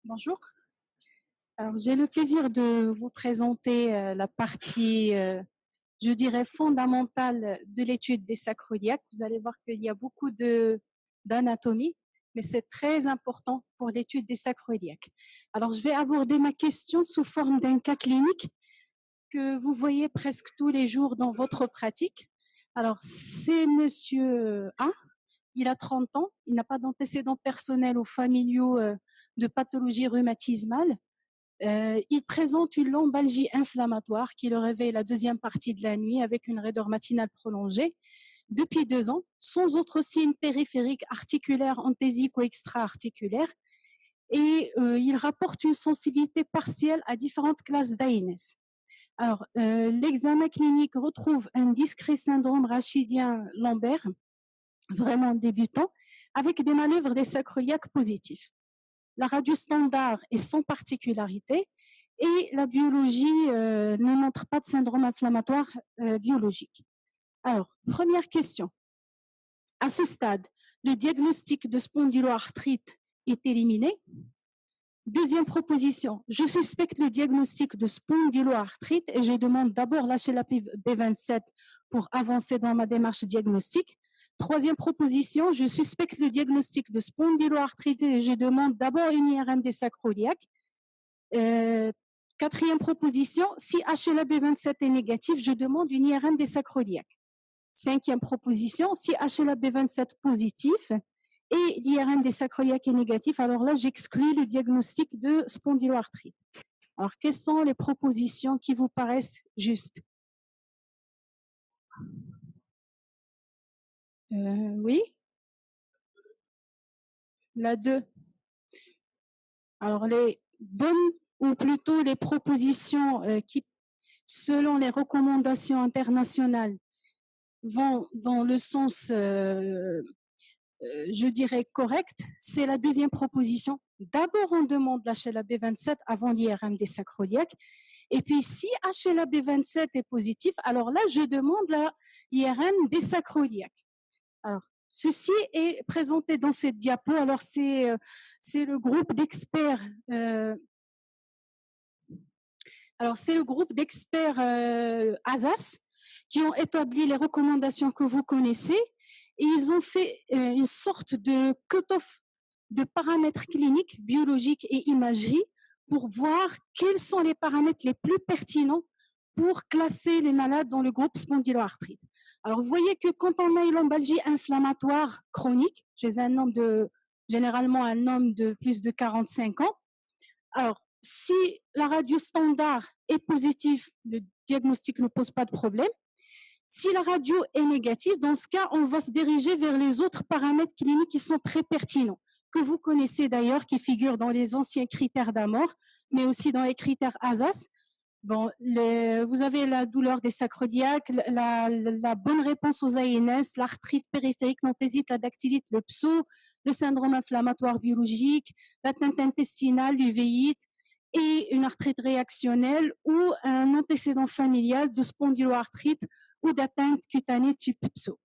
Bonjour. Alors, j'ai le plaisir de vous présenter la partie, je dirais, fondamentale de l'étude des sacroiliacs. Vous allez voir qu'il y a beaucoup d'anatomie, mais c'est très important pour l'étude des sacroiliacs. Alors, je vais aborder ma question sous forme d'un cas clinique que vous voyez presque tous les jours dans votre pratique. Alors, c'est monsieur A. Il a 30 ans, il n'a pas d'antécédents personnels ou familiaux de pathologie rhumatismale. Il présente une lombalgie inflammatoire qui le réveille la deuxième partie de la nuit avec une raideur matinale prolongée depuis 2 ans, sans autre signe périphérique articulaire, anthésique ou extra-articulaire. Et il rapporte une sensibilité partielle à différentes classes d'ANS. Alors, l'examen clinique retrouve un discret syndrome rachidien lombaire, vraiment débutant, avec des manœuvres des sacroiliacs positifs. La radio standard est sans particularité et la biologie ne montre pas de syndrome inflammatoire biologique. Alors, première question. À ce stade, le diagnostic de spondyloarthrite est éliminé. Deuxième proposition, je suspecte le diagnostic de spondyloarthrite et je demande d'abord l'HLA-B 27 pour avancer dans ma démarche diagnostique. Troisième proposition, je suspecte le diagnostic de spondyloarthrite et je demande d'abord une IRM des sacroiliacs. Quatrième proposition, si HLA-B 27 est négatif, je demande une IRM des sacroiliacs. Cinquième proposition, si HLA-B 27 positif et l'IRM des sacroiliacs est négatif, alors là, j'exclus le diagnostic de spondyloarthrite. Alors, quelles sont les propositions qui vous paraissent justes? Oui. La 2. Alors, les bonnes ou plutôt les propositions qui, selon les recommandations internationales, vont dans le sens, je dirais, correct, c'est la deuxième proposition. D'abord, on demande l'HLA-B 27 avant l'IRM des sacroiliacs. Et puis, si HLA-B 27 est positif, alors là, je demande la IRM des sacroiliacs. Alors, ceci est présenté dans cette diapo. Alors, c'est le groupe d'experts. Alors, c'est le groupe d'experts ASAS qui ont établi les recommandations que vous connaissez et ils ont fait une sorte de cut-off de paramètres cliniques, biologiques et imagerie pour voir quels sont les paramètres les plus pertinents pour classer les malades dans le groupe spondyloarthrite. Alors, vous voyez que quand on a une lombalgie inflammatoire chronique, chez un homme généralement un homme de plus de 45 ans, alors, si la radio standard est positive, le diagnostic ne pose pas de problème. Si la radio est négative, dans ce cas, on va se diriger vers les autres paramètres cliniques qui sont très pertinents, que vous connaissez d'ailleurs, qui figurent dans les anciens critères d'Amor, mais aussi dans les critères ASAS. Bon, vous avez la douleur des sacroiliacs, la bonne réponse aux ANS, l'arthrite périphérique nanthésite, la dactylite, le pso, le syndrome inflammatoire biologique, l'atteinte intestinale, l'uvéite et une arthrite réactionnelle ou un antécédent familial de spondyloarthrite ou d'atteinte cutanée type pso.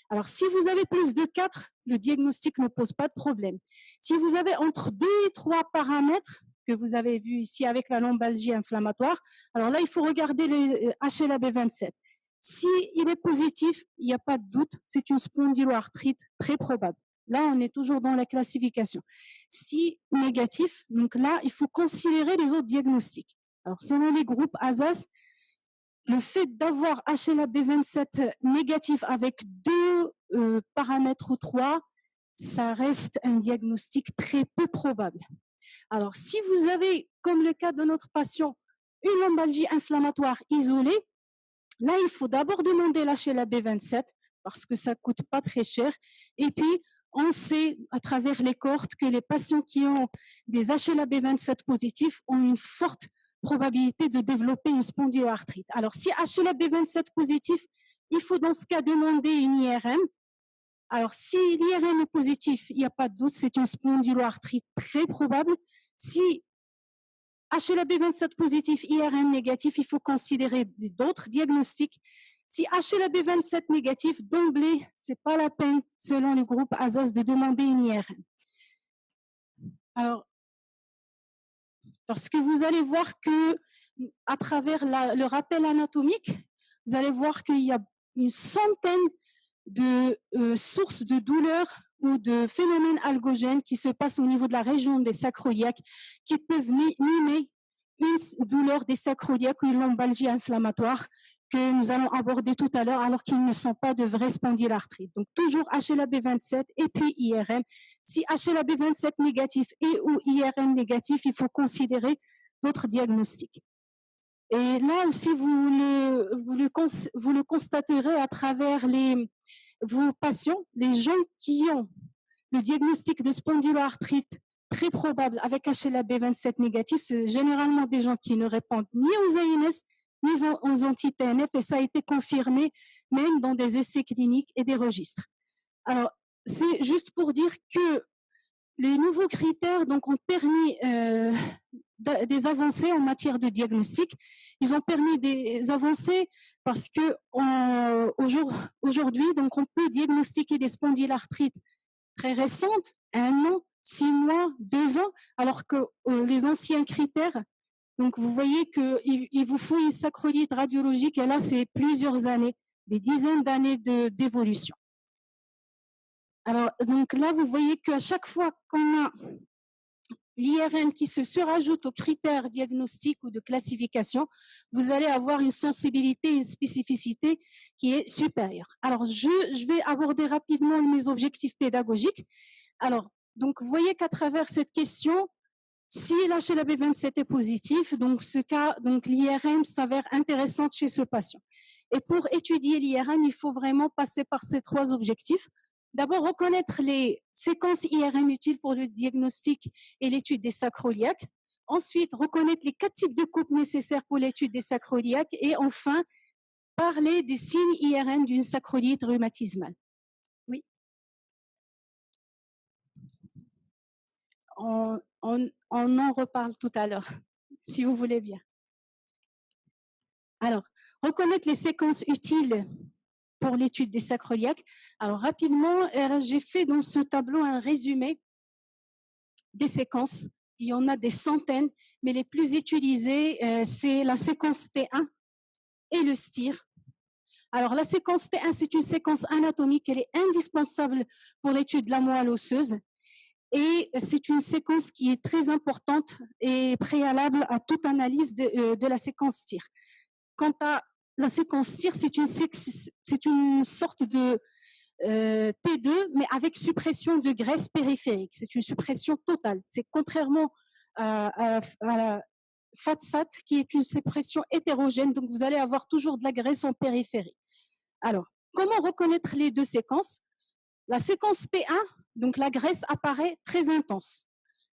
Alors, si vous avez plus de 4, le diagnostic ne pose pas de problème. Si vous avez entre 2 et 3 paramètres, que vous avez vu ici avec la lombalgie inflammatoire, alors là, il faut regarder le HLA-B27. Si il est positif, il n'y a pas de doute, c'est une spondyloarthrite très probable. Là, on est toujours dans la classification. Si négatif, donc là, il faut considérer les autres diagnostics. Alors, selon les groupes ASAS, le fait d'avoir HLA-B27 négatif avec 2 paramètres ou 3, ça reste un diagnostic très peu probable. Alors, si vous avez, comme le cas de notre patient, une lombalgie inflammatoire isolée, là, il faut d'abord demander l'HLA-B27 parce que ça ne coûte pas très cher. Et puis, on sait à travers les cohortes que les patients qui ont des HLA-B27 positifs ont une forte probabilité de développer une spondyloarthrite. Alors, si HLA-B27 positif, il faut dans ce cas demander une IRM. Alors, si l'IRM est positif, il n'y a pas de doute, c'est une spondyloarthrite très probable. Si HLA-B27 positif, IRM négatif, il faut considérer d'autres diagnostics. Si HLA-B27 négatif, d'emblée, ce n'est pas la peine, selon le groupe ASAS, de demander une IRM. Alors, Parce que vous allez voir que à travers le rappel anatomique, vous allez voir qu'il y a une centaine de sources de douleurs ou de phénomènes algogènes qui se passent au niveau de la région des sacroiliaques qui peuvent mimer une douleur des sacroiliaques ou une lombalgie inflammatoire que nous allons aborder tout à l'heure, alors qu'ils ne sont pas de vrais spondylarthrites. Donc, toujours HLA-B27 et puis IRM. Si HLA-B27 négatif et ou IRM négatif, il faut considérer d'autres diagnostics. Et là aussi, vous le constaterez à travers vos patients, les gens qui ont le diagnostic de spondyloarthrite très probable avec HLA-B27 négatif, c'est généralement des gens qui ne répondent ni aux ANS, ni aux anti-TNF, et ça a été confirmé même dans des essais cliniques et des registres. Alors, c'est juste pour dire que les nouveaux critères donc, ont permis des avancées en matière de diagnostic. Ils ont permis des avancées parce que aujourd'hui, donc, on peut diagnostiquer des spondylarthrites très récentes, 1 an, 6 mois, 2 ans, alors que les anciens critères, donc vous voyez qu'il vous faut une sacroiliite radiologique, et là, c'est plusieurs années, des dizaines d'années d'évolution. Alors, donc là, vous voyez qu'à chaque fois qu'on a l'IRM qui se surajoute aux critères diagnostiques ou de classification, vous allez avoir une sensibilité, une spécificité qui est supérieure. Alors, je vais aborder rapidement mes objectifs pédagogiques. Alors, donc, vous voyez qu'à travers cette question, si l'HLA-B27 est positif, donc ce cas, donc l'IRM s'avère intéressante chez ce patient. Et pour étudier l'IRM, il faut vraiment passer par ces 3 objectifs. D'abord, reconnaître les séquences IRM utiles pour le diagnostic et l'étude des sacroiliaques. Ensuite, reconnaître les 4 types de coupes nécessaires pour l'étude des sacroiliaques. Et enfin, parler des signes IRM d'une sacroiliite rhumatismale. Oui. On en reparle tout à l'heure, si vous voulez bien. Alors, reconnaître les séquences utiles pour l'étude des sacroiliaques. Alors, rapidement, j'ai fait dans ce tableau un résumé des séquences. Il y en a des centaines, mais les plus utilisées, c'est la séquence T1 et le STIR. Alors, la séquence T1, c'est une séquence anatomique, elle est indispensable pour l'étude de la moelle osseuse. Et c'est une séquence qui est très importante et préalable à toute analyse de la séquence STIR. Quant à la séquence STIR, c'est une sorte de T2, mais avec suppression de graisse périphérique. C'est une suppression totale. C'est contrairement à la FATSAT, qui est une suppression hétérogène, donc vous allez avoir toujours de la graisse en périphérie. Alors, comment reconnaître les 2 séquences? La séquence T1, donc la graisse apparaît très intense.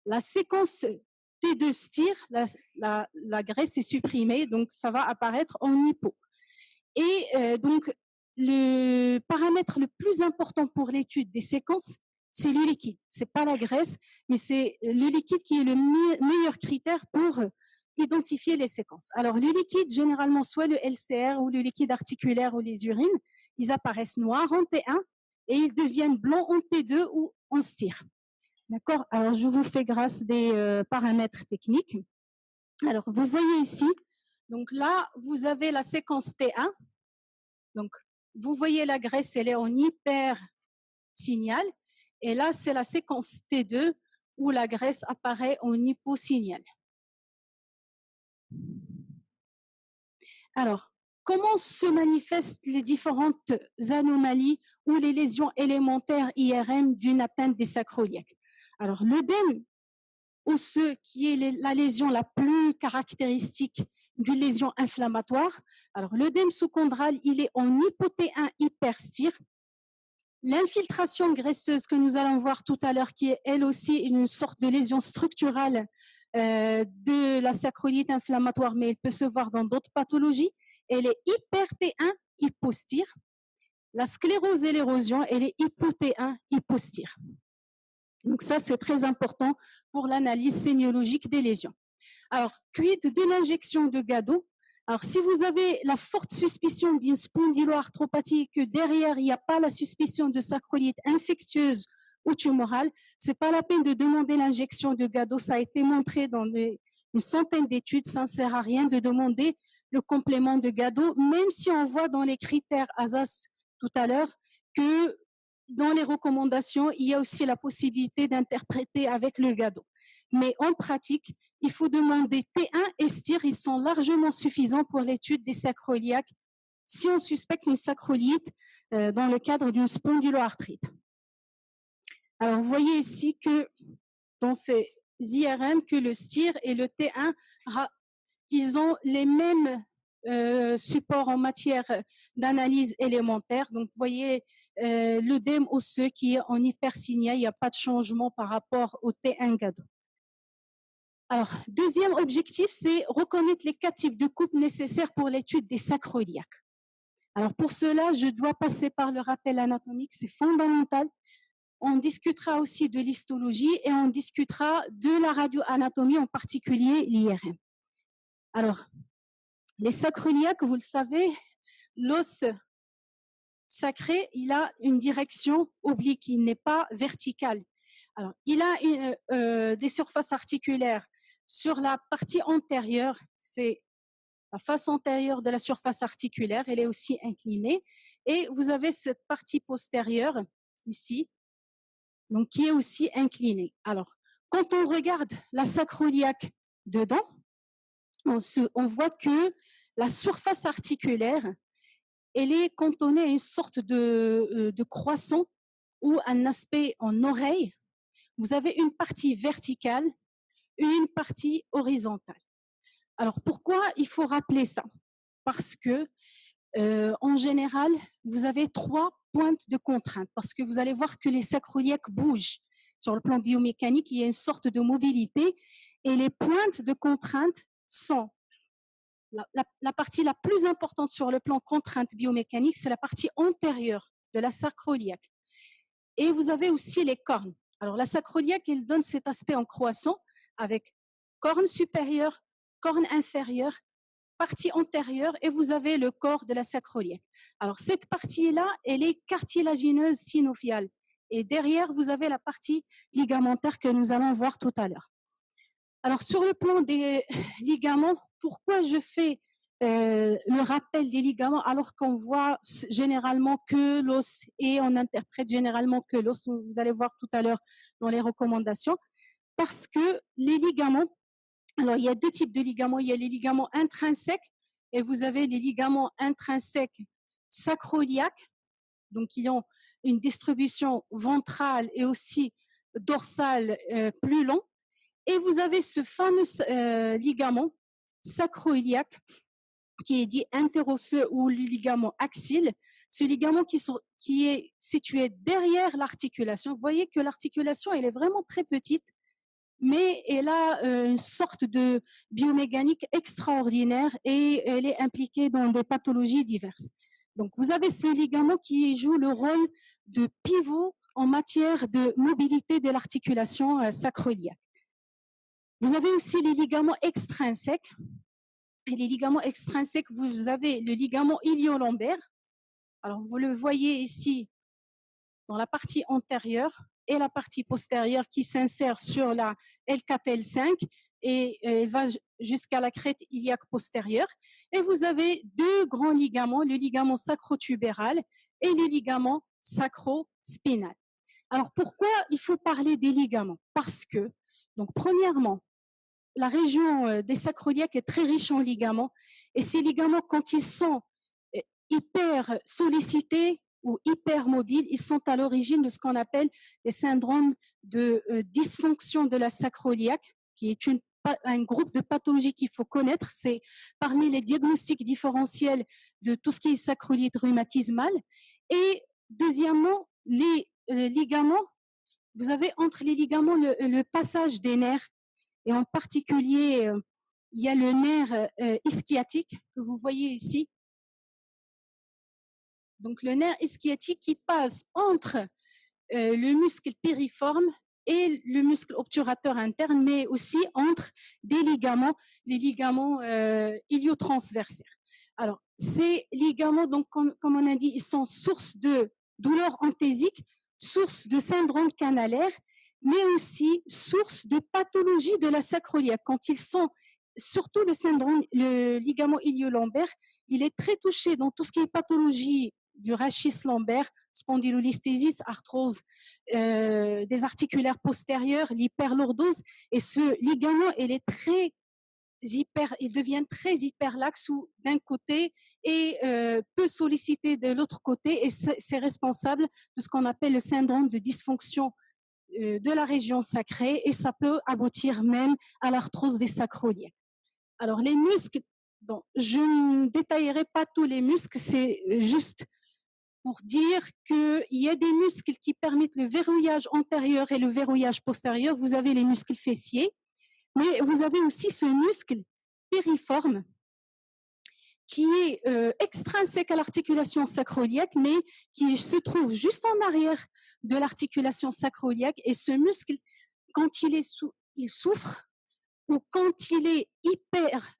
La séquence T2 STIR, la graisse est supprimée, donc ça va apparaître en hypo. Et donc, le paramètre le plus important pour l'étude des séquences, c'est le liquide. Ce n'est pas la graisse, mais c'est le liquide qui est le meilleur critère pour identifier les séquences. Alors, le liquide, généralement, soit le LCR ou le liquide articulaire ou les urines, ils apparaissent noirs en T1 et ils deviennent blancs en T2 ou en STIR. D'accord? Alors, je vous fais grâce des paramètres techniques. Alors, vous voyez ici, donc là, vous avez la séquence T1. Donc, vous voyez la graisse, elle est en hyper signal. Et là, c'est la séquence T2 où la graisse apparaît en hyposignal. Alors, comment se manifestent les différentes anomalies ou les lésions élémentaires IRM d'une atteinte des sacroiliaques? Alors, l'œdème osseux, qui est la lésion la plus caractéristique d'une lésion inflammatoire. Alors, l'œdème sous-chondral, il est en hypo-T1 hyperstir. L'infiltration graisseuse que nous allons voir tout à l'heure, qui est elle aussi une sorte de lésion structurale de la sacroiliite inflammatoire, mais elle peut se voir dans d'autres pathologies. Elle est hyper-T1 hypostir. La sclérose et l'érosion, elle est hypo-T1 hypostir. Donc ça, c'est très important pour l'analyse sémiologique des lésions. Alors, quid de l'injection de Gado? Alors, si vous avez la forte suspicion d'une spondyloarthropathie, que derrière, il n'y a pas la suspicion de sacroiliite infectieuse ou tumorale, ce n'est pas la peine de demander l'injection de Gado. Ça a été montré dans une centaine d'études, ça ne sert à rien de demander le complément de GADO, même si on voit dans les critères ASAS tout à l'heure que dans les recommandations, il y a aussi la possibilité d'interpréter avec le GADO. Mais en pratique, il faut demander T1 et STIR, ils sont largement suffisants pour l'étude des sacroiliaques si on suspecte une sacrolyite dans le cadre d'une spondyloarthrite. Alors, vous voyez ici que dans ces IRM, que le STIR et le T1, ils ont les mêmes supports en matière d'analyse élémentaire. Donc, vous voyez l'œdème osseux qui est en hypersignia, il n'y a pas de changement par rapport au T1 GADO. Alors, deuxième objectif, c'est reconnaître les 4 types de coupes nécessaires pour l'étude des sacroiliaques. Alors, pour cela, je dois passer par le rappel anatomique, c'est fondamental. On discutera aussi de l'histologie et on discutera de la radioanatomie, en particulier l'IRM. Alors, les sacroiliaques, vous le savez, l'os sacré, il a une direction oblique, il n'est pas vertical. Alors, il a des surfaces articulaires sur la partie antérieure, c'est la face antérieure de la surface articulaire, elle est aussi inclinée. Et vous avez cette partie postérieure, ici, donc qui est aussi inclinée. Alors, quand on regarde la sacroiliaque dedans, on voit que la surface articulaire, elle est cantonnée à une sorte de croissant ou un aspect en oreille. Vous avez une partie verticale et une partie horizontale. Alors, pourquoi il faut rappeler ça? Parce que, en général, vous avez 3 pointes de contrainte, parce que vous allez voir que les sacroiliaques bougent. Sur le plan biomécanique, il y a une sorte de mobilité, et les pointes de contrainte sont la partie la plus importante sur le plan contrainte biomécanique, c'est la partie antérieure de la sacroiliaque. Et vous avez aussi les cornes. Alors, la sacroiliaque, elle donne cet aspect en croissant avec corne supérieure, corne inférieure, partie antérieure, et vous avez le corps de la sacroiliaque. Alors, cette partie-là, elle est cartilagineuse synoviale. Et derrière, vous avez la partie ligamentaire que nous allons voir tout à l'heure. Alors, sur le plan des ligaments, pourquoi je fais le rappel des ligaments alors qu'on voit généralement que l'os et on interprète généralement que l'os, vous allez voir tout à l'heure dans les recommandations, parce que les ligaments, alors il y a 2 types de ligaments, il y a les ligaments intrinsèques et vous avez les ligaments intrinsèques sacroiliaques, donc ils ont une distribution ventrale et aussi dorsale plus long. Et vous avez ce fameux ligament sacroiliaque qui est dit interosseux ou le ligament axille, ce ligament qui est situé derrière l'articulation. Vous voyez que l'articulation, elle est vraiment très petite, mais elle a une sorte de biomécanique extraordinaire et elle est impliquée dans des pathologies diverses. Donc, vous avez ce ligament qui joue le rôle de pivot en matière de mobilité de l'articulation sacroiliaque. Vous avez aussi les ligaments extrinsèques. Et les ligaments extrinsèques, vous avez le ligament ilio-lombaire. Alors, vous le voyez ici dans la partie antérieure et la partie postérieure qui s'insère sur la L4-L5 et elle va jusqu'à la crête iliaque postérieure. Et vous avez 2 grands ligaments, le ligament sacrotubéral et le ligament sacrospinal. Alors, pourquoi il faut parler des ligaments? Parce que, donc, premièrement, la région des sacroiliaques est très riche en ligaments et ces ligaments, quand ils sont hyper sollicités ou hyper mobiles, ils sont à l'origine de ce qu'on appelle les syndromes de dysfonction de la sacroiliaque, qui est un groupe de pathologies qu'il faut connaître. C'est parmi les diagnostics différentiels de tout ce qui est sacroiliite rhumatismale. Et deuxièmement, les ligaments, vous avez entre les ligaments le passage des nerfs. Et en particulier, il y a le nerf ischiatique que vous voyez ici. Donc, le nerf ischiatique qui passe entre le muscle piriforme et le muscle obturateur interne, mais aussi entre des ligaments, les ligaments iliotransversaires. Alors, ces ligaments, donc, comme on a dit, ils sont source de douleurs anthésiques, source de syndrome canalaire, mais aussi source de pathologie de la sacroiliaque. Quand ils sont surtout le syndrome, le ligament ilio-lombaire, il est très touché dans tout ce qui est pathologie du rachis lombaire, spondylolisthésis, arthrose des articulaires postérieurs, l'hyperlordose. Et ce ligament, il devient très hyperlaxe d'un côté et peu sollicité de l'autre côté. Et c'est responsable de ce qu'on appelle le syndrome de dysfonction de la région sacrée, et ça peut aboutir même à l'arthrose des sacroiliacs. Alors, les muscles, bon, je ne détaillerai pas tous les muscles, c'est juste pour dire qu'il y a des muscles qui permettent le verrouillage antérieur et le verrouillage postérieur. Vous avez les muscles fessiers, mais vous avez aussi ce muscle périforme qui est extrinsèque à l'articulation sacro-iliaque, mais qui se trouve juste en arrière de l'articulation sacro-iliaque. Et ce muscle, quand il souffre, ou quand il est hyper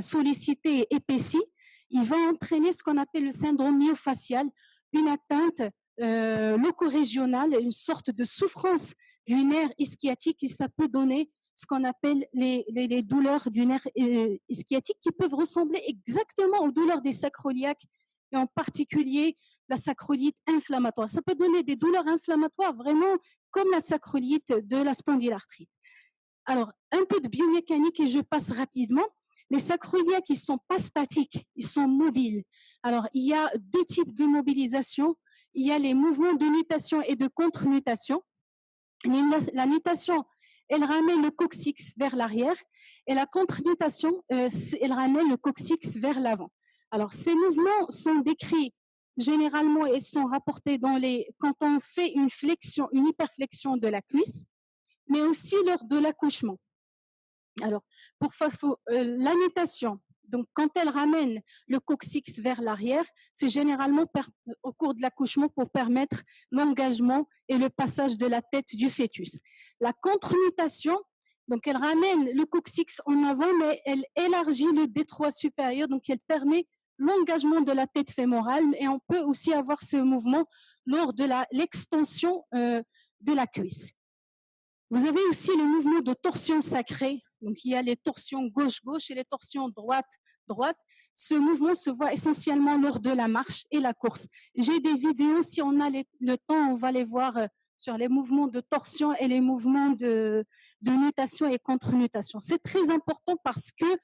sollicité et épaissi, il va entraîner ce qu'on appelle le syndrome myofacial, une atteinte locorégionale, une sorte de souffrance du nerf ischiotique, et ça peut donner ce qu'on appelle les douleurs du nerf ischiotique, qui peuvent ressembler exactement aux douleurs des sacroiliaques, et en particulier la sacroiliite inflammatoire. Ça peut donner des douleurs inflammatoires vraiment comme la sacroiliite de la spondylarthrite. Alors, un peu de biomécanique et je passe rapidement. Les sacroiliaques, ils ne sont pas statiques, ils sont mobiles. Alors, il y a deux types de mobilisation. Il y a les mouvements de nutation et de contre-nutation. La nutation, elle ramène le coccyx vers l'arrière, et la contre-nutation, elle ramène le coccyx vers l'avant. Alors, ces mouvements sont décrits généralement et sont rapportés quand on fait une flexion, une hyperflexion de la cuisse, mais aussi lors de l'accouchement. Alors, la nutation, donc quand elle ramène le coccyx vers l'arrière, c'est généralement au cours de l'accouchement pour permettre l'engagement et le passage de la tête du fœtus. La contre-nutation, donc elle ramène le coccyx en avant, mais elle élargit le détroit supérieur, donc elle permet l'engagement de la tête fémorale, et on peut aussi avoir ce mouvement lors de l'extension de la cuisse. Vous avez aussi le mouvement de torsion sacrée. Donc, il y a les torsions gauche-gauche et les torsions droite-droite. Ce mouvement se voit essentiellement lors de la marche et la course. J'ai des vidéos, si on a le temps, on va les voir sur les mouvements de torsion et les mouvements de nutation et contre-nutation. C'est très important parce que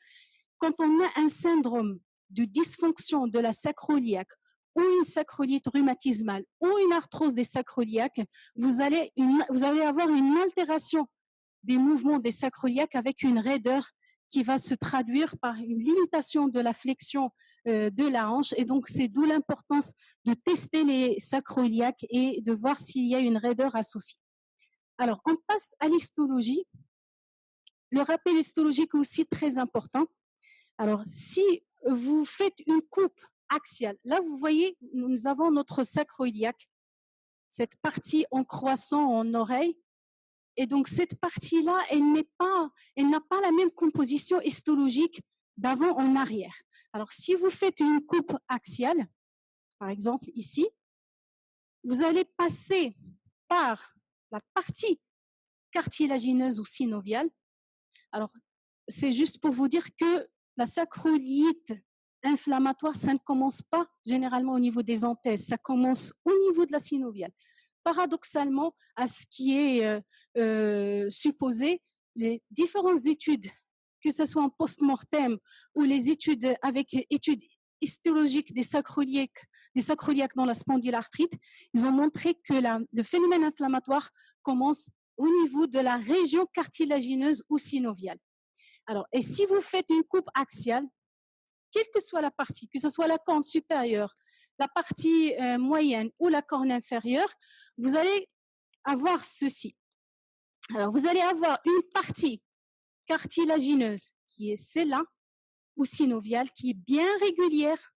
quand on a un syndrome de dysfonction de la sacro-iliaque, ou une sacroiliite rhumatismale, ou une arthrose des sacroiliaques, vous allez avoir une altération des mouvements des sacroiliaques avec une raideur qui va se traduire par une limitation de la flexion de la hanche. Et donc, c'est d'où l'importance de tester les sacroiliaques et de voir s'il y a une raideur associée. Alors, on passe à l'histologie. Le rappel histologique est aussi très important. Alors, si vous faites une coupe axiale, là, vous voyez, nous avons notre sacro-iliaque, cette partie en croissant en oreille. Et donc, cette partie-là, elle n'a pas la même composition histologique d'avant en arrière. Alors, si vous faites une coupe axiale, par exemple ici, vous allez passer par la partie cartilagineuse ou synoviale. Alors, c'est juste pour vous dire que la sacroiliite inflammatoire, ça ne commence pas généralement au niveau des anthèses, ça commence au niveau de la synoviale. Paradoxalement, à ce qui est supposé, les différentes études, que ce soit en post-mortem ou les études histologiques des sacroiliaques dans la spondylarthrite, ils ont montré que le phénomène inflammatoire commence au niveau de la région cartilagineuse ou synoviale. Alors, et si vous faites une coupe axiale, quelle que soit la partie, que ce soit la corne supérieure, la partie moyenne ou la corne inférieure, vous allez avoir ceci. Alors, vous allez avoir une partie cartilagineuse qui est celle-là, ou synoviale, qui est bien régulière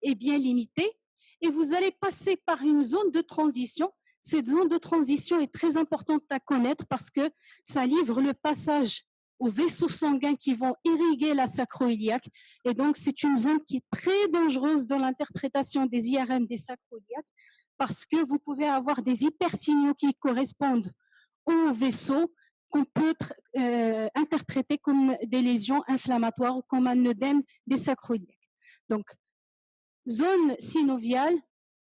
et bien limitée, et vous allez passer par une zone de transition. Cette zone de transition est très importante à connaître parce que ça livre le passage aux vaisseaux sanguins qui vont irriguer la sacro-iliaque. Et donc, c'est une zone qui est très dangereuse dans l'interprétation des IRM des sacro-iliaques parce que vous pouvez avoir des hypersignaux qui correspondent aux vaisseaux qu'on peut interpréter comme des lésions inflammatoires ou comme un œdème des sacroiliacs. Donc, zone synoviale,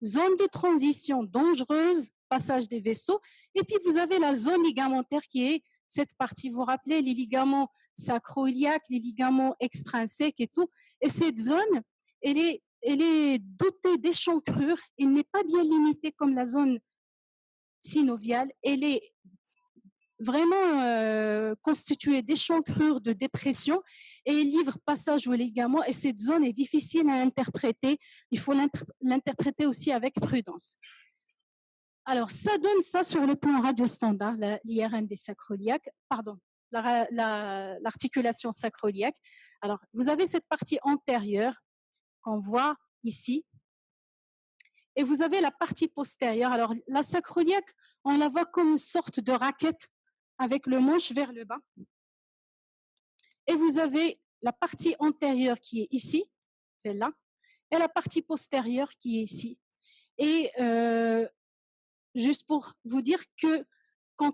zone de transition dangereuse, passage des vaisseaux, et puis vous avez la zone ligamentaire qui est cette partie, vous vous rappelez, les ligaments sacroiliaques, les ligaments extrinsèques et tout, et cette zone, elle est dotée d'échancrures, elle n'est pas bien limitée comme la zone synoviale, elle est vraiment constituée d'échancrures de dépression et elle livre passage aux ligaments, et cette zone est difficile à interpréter, il faut l'interpréter aussi avec prudence. Alors, ça donne ça sur le plan radio-standard, l'IRM des sacroiliaques, pardon, l'articulation sacroiliaque. Alors, vous avez cette partie antérieure qu'on voit ici, et vous avez la partie postérieure. Alors, la sacroiliaque, on la voit comme une sorte de raquette avec le manche vers le bas. Et vous avez la partie antérieure qui est ici, celle-là, et la partie postérieure qui est ici. Et juste pour vous dire que quand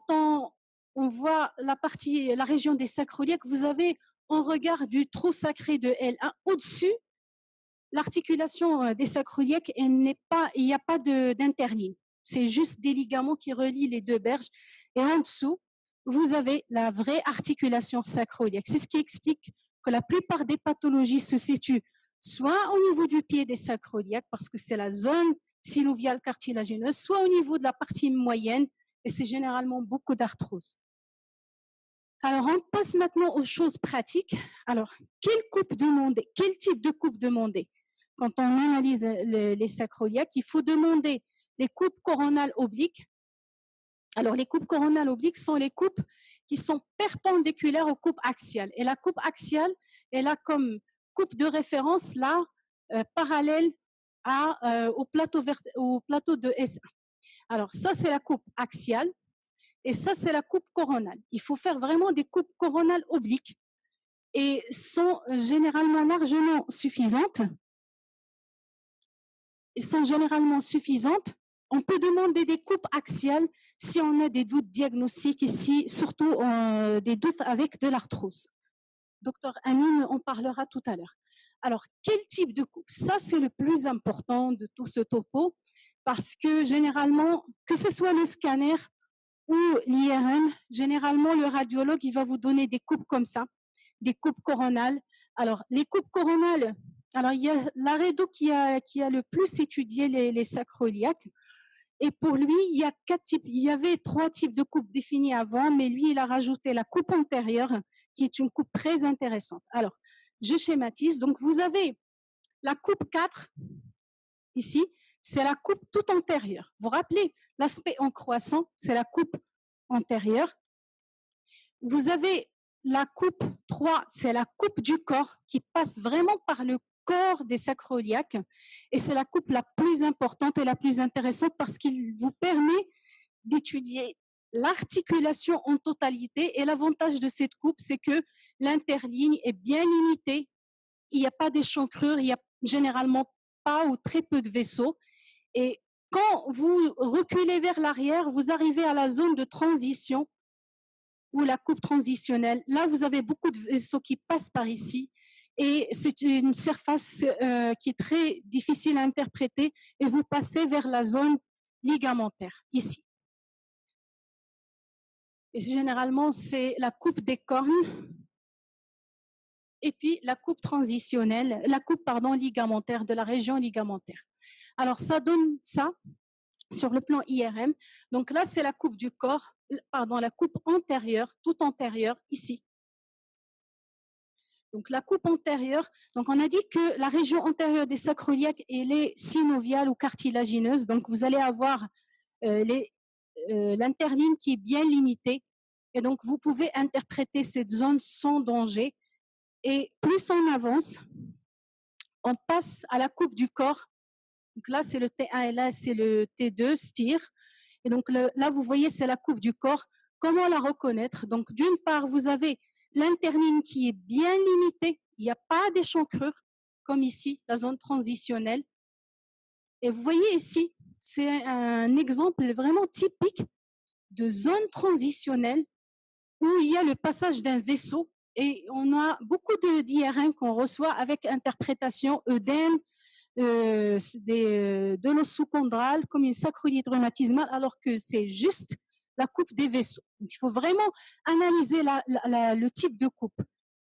on voit la région des sacroiliaques, vous avez en regard du trou sacré de L1 au-dessus, l'articulation des sacroiliaques, il n'y a pas d'interligne. C'est juste des ligaments qui relient les deux berges. Et en dessous, vous avez la vraie articulation sacroiliaque. C'est ce qui explique que la plupart des pathologies se situent soit au niveau du pied des sacroiliaques, parce que c'est la zone synoviale cartilagineuse, soit au niveau de la partie moyenne, et c'est généralement beaucoup d'arthrose. Alors, on passe maintenant aux choses pratiques. Alors, quelle coupe demander? Quel type de coupe demander? Quand on analyse les sacroiliaques, il faut demander les coupes coronales obliques. Alors, les coupes coronales obliques sont les coupes qui sont perpendiculaires aux coupes axiales. Et la coupe axiale, elle a comme coupe de référence là, parallèle au plateau de S1. Alors, ça, c'est la coupe axiale. Et ça, c'est la coupe coronale. Il faut faire vraiment des coupes coronales obliques et sont généralement largement suffisantes. Elles sont généralement suffisantes. On peut demander des coupes axiales si on a des doutes diagnostiques et surtout des doutes avec de l'arthrose. Docteur Amine en parlera tout à l'heure. Alors, quel type de coupe? Ça, c'est le plus important de tout ce topo parce que généralement, que ce soit le scanner ou l'IRM, généralement, le radiologue, il va vous donner des coupes comme ça, des coupes coronales. Alors, les coupes coronales, alors il y a l'Aredo qui a le plus étudié les sacroiliaques. Et pour lui, il y avait 3 types de coupes définies avant, mais lui, il a rajouté la coupe antérieure, qui est une coupe très intéressante. Alors, je schématise. Donc, vous avez la coupe 4, ici, c'est la coupe toute antérieure. Vous vous rappelez, l'aspect en croissant, c'est la coupe antérieure. Vous avez la coupe 3, c'est la coupe du corps qui passe vraiment par le corps des sacroiliaques, et c'est la coupe la plus importante et la plus intéressante parce qu'il vous permet d'étudier l'articulation en totalité, et l'avantage de cette coupe, c'est que l'interligne est bien limitée, il n'y a pas d'échancrure, il n'y a généralement pas ou très peu de vaisseaux, et quand vous reculez vers l'arrière, vous arrivez à la zone de transition ou la coupe transitionnelle. Là, vous avez beaucoup de vaisseaux qui passent par ici, et c'est une surface qui est très difficile à interpréter, et vous passez vers la zone ligamentaire, ici. Et généralement, c'est la coupe des cornes, et puis la coupe transitionnelle, la coupe, ligamentaire, de la région ligamentaire. Alors, ça donne ça sur le plan IRM. Donc là, c'est la coupe du corps, la coupe antérieure, toute antérieure, ici. Donc la coupe antérieure, donc on a dit que la région antérieure des sacroiliaques, elle est synoviale ou cartilagineuse. Donc vous allez avoir l'interligne qui est bien limitée. Et donc vous pouvez interpréter cette zone sans danger. Et plus on avance, on passe à la coupe du corps. Donc là, c'est le T1 et là, c'est le T2, STIR. Et donc là, vous voyez, c'est la coupe du corps. Comment la reconnaître? Donc d'une part, vous avez l'interligne qui est bien limitée. Il n'y a pas d'échancrure, comme ici, la zone transitionnelle. Et vous voyez ici, c'est un exemple vraiment typique de zone transitionnelle où il y a le passage d'un vaisseau et on a beaucoup d'IRM qu'on reçoit avec interprétation œdème, de l'os sous-chondral comme une sacroiliite rhumatismale, alors que c'est juste la coupe des vaisseaux. Donc, il faut vraiment analyser le type de coupe.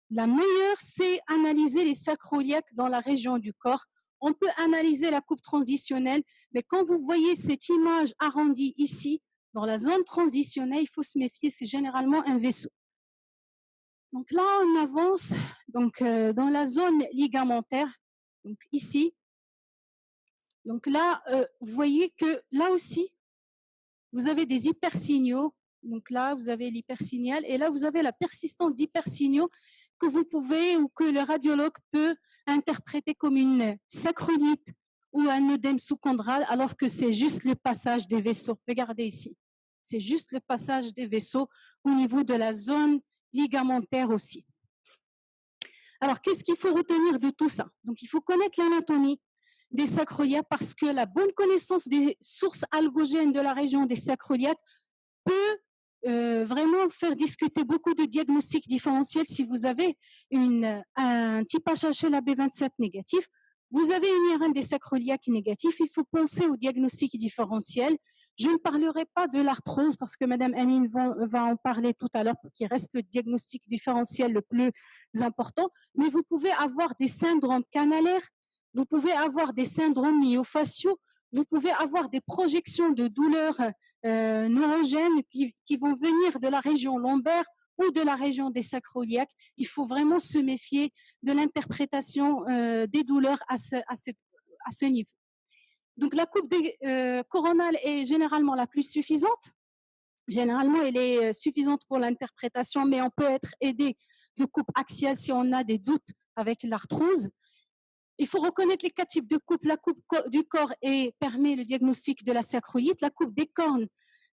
La meilleure, c'est analyser les sacroiliaques dans la région du corps. On peut analyser la coupe transitionnelle, mais quand vous voyez cette image arrondie ici, dans la zone transitionnelle, il faut se méfier, c'est généralement un vaisseau. Donc là, on avance donc, dans la zone ligamentaire, donc ici. Donc là, vous voyez que là aussi, vous avez des hypersignaux. Donc là, vous avez l'hypersignal et là, vous avez la persistance d'hypersignaux que vous pouvez ou que le radiologue peut interpréter comme une sacroiliite ou un œdème sous-chondral, alors que c'est juste le passage des vaisseaux. Regardez ici. C'est juste le passage des vaisseaux au niveau de la zone ligamentaire aussi. Alors, qu'est-ce qu'il faut retenir de tout ça? Donc, il faut connaître l'anatomie des sacroiliaques parce que la bonne connaissance des sources algogènes de la région des sacroiliaques peut vraiment faire discuter beaucoup de diagnostics différentiels. Si vous avez un type HLA-B27 négatif, vous avez une IRM des sacroiliaques négatif, il faut penser au diagnostic différentiel. Je ne parlerai pas de l'arthrose parce que Madame Amine va en parler tout à l'heure, qui reste le diagnostic différentiel le plus important, mais vous pouvez avoir des syndromes canalaires, vous pouvez avoir des syndromes myofasciaux, vous pouvez avoir des projections de douleurs neurogènes qui vont venir de la région lombaire ou de la région des sacroiliaques. Il faut vraiment se méfier de l'interprétation des douleurs à ce niveau. Donc la coupe coronale est généralement la plus suffisante. Généralement, elle est suffisante pour l'interprétation, mais on peut être aidé de coupe axiale si on a des doutes avec l'arthrose. Il faut reconnaître les 4 types de coupe. La coupe du corps permet le diagnostic de la sacroiliite. La coupe des cornes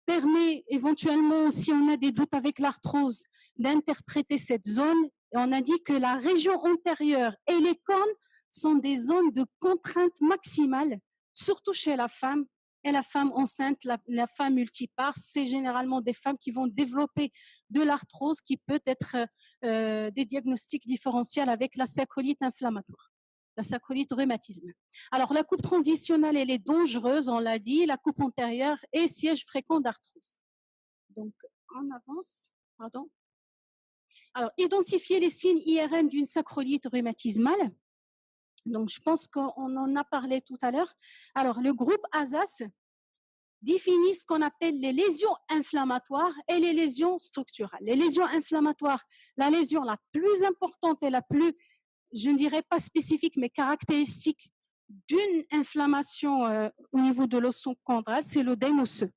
permet éventuellement, si on a des doutes avec l'arthrose, d'interpréter cette zone. Et on a dit que la région antérieure et les cornes sont des zones de contrainte maximale, surtout chez la femme. Et la femme enceinte, la femme multipare, c'est généralement des femmes qui vont développer de l'arthrose qui peut être des diagnostics différentiels avec la sacroiliite inflammatoire, la sacroiliite rhumatisme. Alors, la coupe transitionnelle, elle est dangereuse, on l'a dit. La coupe antérieure est siège fréquent d'arthrose. Donc, on avance. Pardon. Alors, identifier les signes IRM d'une sacroiliite rhumatismale. Donc, je pense qu'on en a parlé tout à l'heure. Alors, le groupe ASAS définit ce qu'on appelle les lésions inflammatoires et les lésions structurales. Les lésions inflammatoires, la lésion la plus importante et la plus, je ne dirais pas spécifique, mais caractéristique d'une inflammation au niveau de l'os sous-chondral, c'est l'œdème osseux.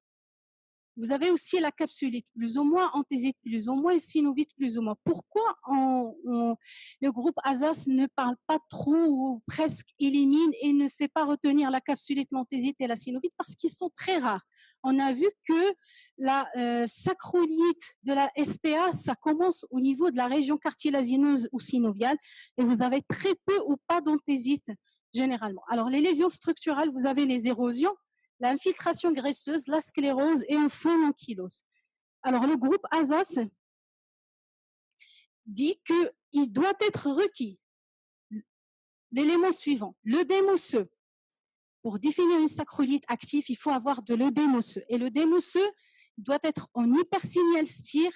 Vous avez aussi la capsulite, plus ou moins, anthésite, plus ou moins, et synovite, plus ou moins. Pourquoi le groupe ASAS ne parle pas trop ou presque élimine et ne fait pas retenir la capsulite, l'anthésite et la synovite? Parce qu'ils sont très rares. On a vu que la sacroiliite de la SPA, ça commence au niveau de la région cartilagineuse ou synoviale, et vous avez très peu ou pas d'anthésite généralement. Alors, les lésions structurales, vous avez les érosions, l'infiltration graisseuse, la sclérose et enfin l'ankylose. Alors, le groupe ASAS dit qu'il doit être requis l'élément suivant, l'œdème osseux. Pour définir une sacroiliite active, il faut avoir de l'œdème osseux. Et l'œdème osseux doit être en hypersignal styre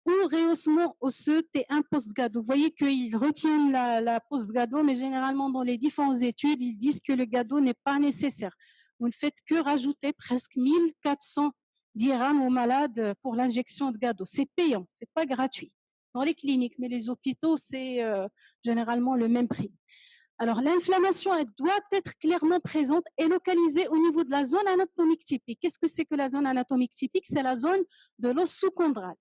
ou rehaussement osseux T1 post-gado. Vous voyez qu'ils retiennent la post-gado, mais généralement dans les différentes études, ils disent que le gado n'est pas nécessaire. Vous ne faites que rajouter presque 1400 dirhams aux malades pour l'injection de gado. C'est payant, ce n'est pas gratuit. Dans les cliniques, mais les hôpitaux, c'est généralement le même prix. Alors, l'inflammation, elle doit être clairement présente et localisée au niveau de la zone anatomique typique. Qu'est-ce que c'est que la zone anatomique typique? C'est la zone de l'os sous-chondral.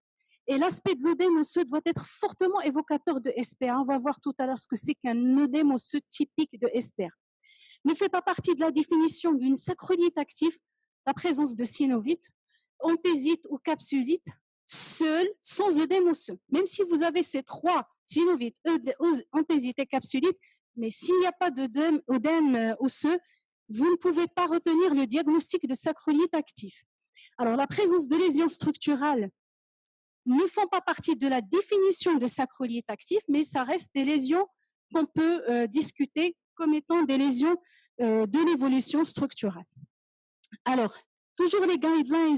Et l'aspect de l'œdème osseux doit être fortement évocateur de SPA. On va voir tout à l'heure ce que c'est qu'un œdème osseux typique de SPA. Ne fait pas partie de la définition d'une sacroiliite active la présence de synovite, anthésite ou capsulite, seule, sans œdème osseux. Même si vous avez ces 3, synovite, anthésite et capsulite, mais s'il n'y a pas d'œdème osseux, vous ne pouvez pas retenir le diagnostic de sacroiliite active. Alors, la présence de lésions structurales ne font pas partie de la définition de sacrolyte actif, mais ça reste des lésions qu'on peut discuter comme étant des lésions de l'évolution structurelle. Alors, toujours les guidelines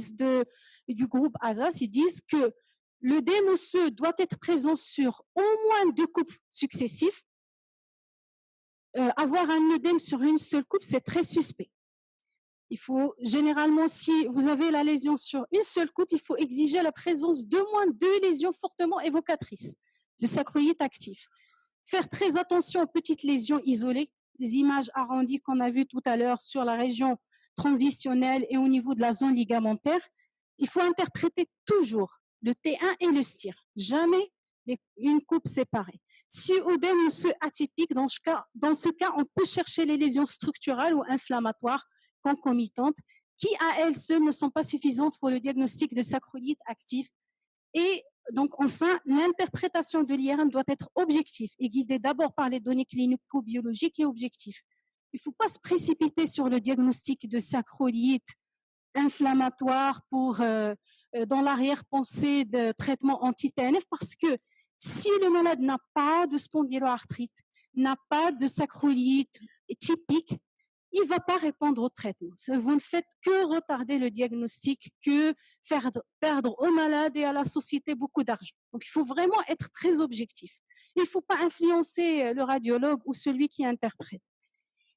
du groupe ASAS, ils disent que l'œdème osseux doit être présent sur au moins 2 coupes successives. Avoir un œdème sur une seule coupe, c'est très suspect. Il faut généralement, si vous avez la lésion sur une seule coupe, il faut exiger la présence d'au moins 2 lésions fortement évocatrices de sacroïde actif. Faire très attention aux petites lésions isolées, les images arrondies qu'on a vues tout à l'heure sur la région transitionnelle et au niveau de la zone ligamentaire. Il faut interpréter toujours le T1 et le STIR, jamais une coupe séparée. Si œdème osseux atypique, dans ce cas, on peut chercher les lésions structurales ou inflammatoires concomitantes qui, à elles seules, ne sont pas suffisantes pour le diagnostic de sacrolyte actif. Et donc, enfin, l'interprétation de l'IRM doit être objective et guidée d'abord par les données clinico-biologiques et objectives. Il ne faut pas se précipiter sur le diagnostic de sacrolyte inflammatoire dans l'arrière-pensée de traitement anti-TNF parce que si le malade n'a pas de spondyloarthrite, n'a pas de sacrolyte typique, il ne va pas répondre au traitement. Vous ne faites que retarder le diagnostic, que faire perdre au malade et à la société beaucoup d'argent. Donc, il faut vraiment être très objectif. Il ne faut pas influencer le radiologue ou celui qui interprète.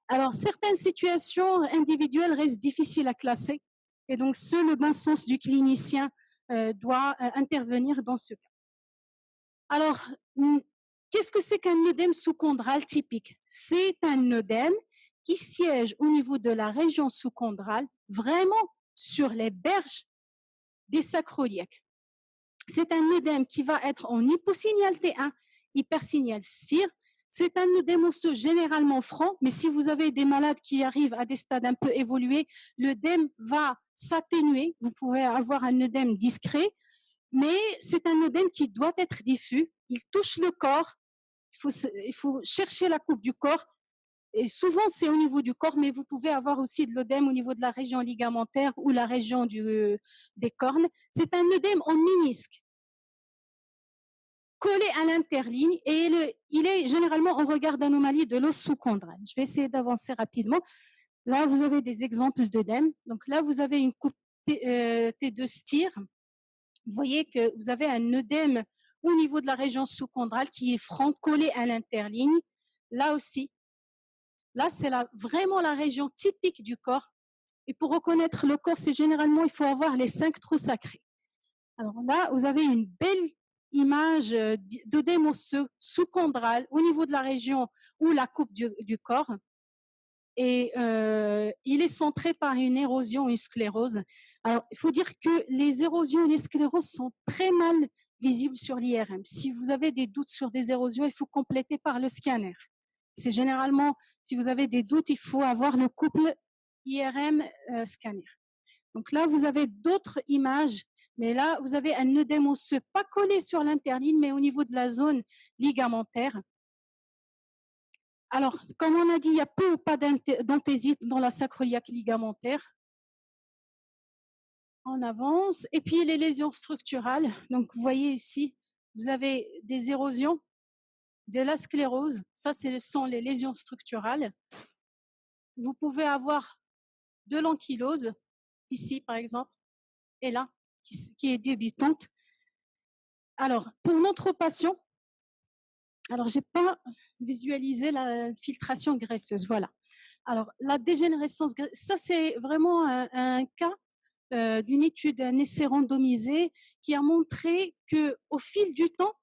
Alors, certaines situations individuelles restent difficiles à classer et donc seul le bon sens du clinicien doit intervenir dans ce cas. Alors, qu'est-ce que c'est qu'un œdème sous-chondral typique? C'est un œdème qui siège au niveau de la région sous-chondrale, vraiment sur les berges des sacroiliaques. C'est un œdème qui va être en hyposignal T1, hypersignal STIR. C'est un œdème osseux généralement franc, mais si vous avez des malades qui arrivent à des stades un peu évolués, l'œdème va s'atténuer. Vous pouvez avoir un œdème discret, mais c'est un œdème qui doit être diffus. Il touche le corps. Il faut chercher la coupe du corps. Et souvent, c'est au niveau du corps, mais vous pouvez avoir aussi de l'œdème au niveau de la région ligamentaire ou la région des cornes. C'est un œdème en ménisque, collé à l'interligne, et il est généralement en regard d'anomalie de l'os sous-chondral. Je vais essayer d'avancer rapidement. Là, vous avez des exemples d'œdème. Donc là, vous avez une coupe T2 STIR. Vous voyez que vous avez un œdème au niveau de la région sous-chondrale qui est franc, collé à l'interligne. Là aussi, là, c'est vraiment la région typique du corps. Et pour reconnaître le corps, c'est généralement, il faut avoir les 5 trous sacrés. Alors là, vous avez une belle image d'œdème osseux sous-chondral au niveau de la région ou la coupe du corps. Et il est centré par une érosion, une sclérose. Alors, il faut dire que les érosions et les scléroses sont très mal visibles sur l'IRM. Si vous avez des doutes sur des érosions, il faut compléter par le scanner. C'est généralement, si vous avez des doutes, il faut avoir le couple IRM scanner. Donc là, vous avez d'autres images, mais là, vous avez un œdème osseux pas collé sur l'interligne, mais au niveau de la zone ligamentaire. Alors, comme on a dit, il y a peu ou pas d'anthésite dans la sacroiliaque ligamentaire. On avance. Et puis, les lésions structurales. Donc, vous voyez ici, vous avez des érosions, de la sclérose. Ça, ce sont les lésions structurales. Vous pouvez avoir de l'ankylose, ici, par exemple, et là, qui est débutante. Alors, pour notre patient, alors, je n'ai pas visualisé la filtration graisseuse. Voilà. Alors, la dégénérescence graisseuse, ça, c'est vraiment un cas d'une étude, un essai randomisé qui a montré qu'au fil du temps,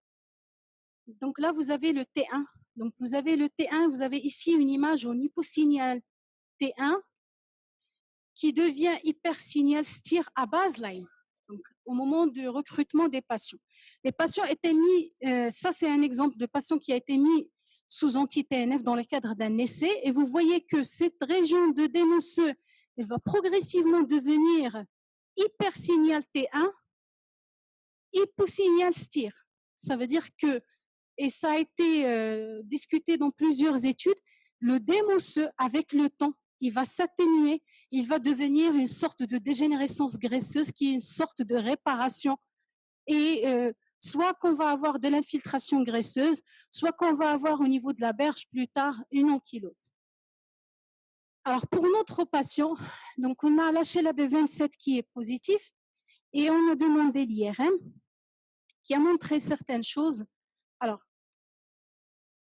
donc là, vous avez le T1. Donc, vous avez le T1, vous avez ici une image en hyposignal T1 qui devient hypersignal STIR à baseline, donc au moment du recrutement des patients. Les patients étaient mis, ça c'est un exemple de patient qui a été mis sous anti-TNF dans le cadre d'un essai, et vous voyez que cette région d'œdème osseux, elle va progressivement devenir hypersignal T1, hyposignal STIR. Ça veut dire que, et ça a été discuté dans plusieurs études, l'œdème osseux, avec le temps, il va s'atténuer, il va devenir une sorte de dégénérescence graisseuse qui est une sorte de réparation. et soit qu'on va avoir de l'infiltration graisseuse, soit qu'on va avoir au niveau de la berge plus tard une ankylose. Alors pour notre patient, donc on a l'HLA-B27 qui est positif et on a demandé l'IRM qui a montré certaines choses. Alors,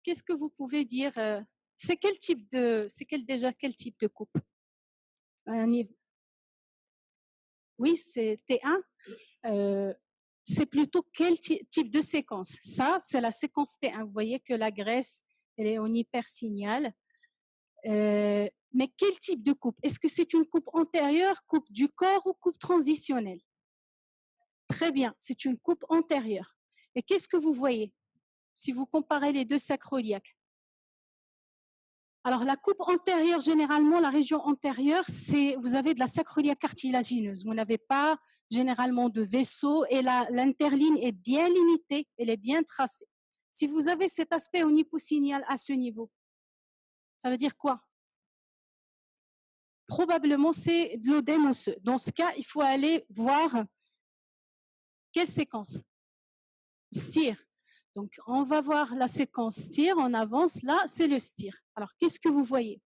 qu'est-ce que vous pouvez dire c'est quel type de coupe? Oui, c'est T1. C'est plutôt quel type de séquence? Ça, c'est la séquence T1. Vous voyez que la graisse, elle est en hypersignal. Mais quel type de coupe? Est-ce que c'est une coupe antérieure, coupe du corps ou coupe transitionnelle? Très bien, c'est une coupe antérieure. Et qu'est-ce que vous voyez si vous comparez les deux sacroiliaques? Alors, la coupe antérieure, généralement, la région antérieure, vous avez de la sacroiliaque cartilagineuse. Vous n'avez pas généralement de vaisseau et l'interligne est bien limitée, elle est bien tracée. Si vous avez cet aspect oniposignal à ce niveau, ça veut dire quoi? Probablement, c'est de l'œdème osseux. Dans ce cas, il faut aller voir quelle séquence? STIR. Donc, on va voir la séquence STIR, on avance. Là, c'est le STIR. Alors, qu'est-ce que vous voyez?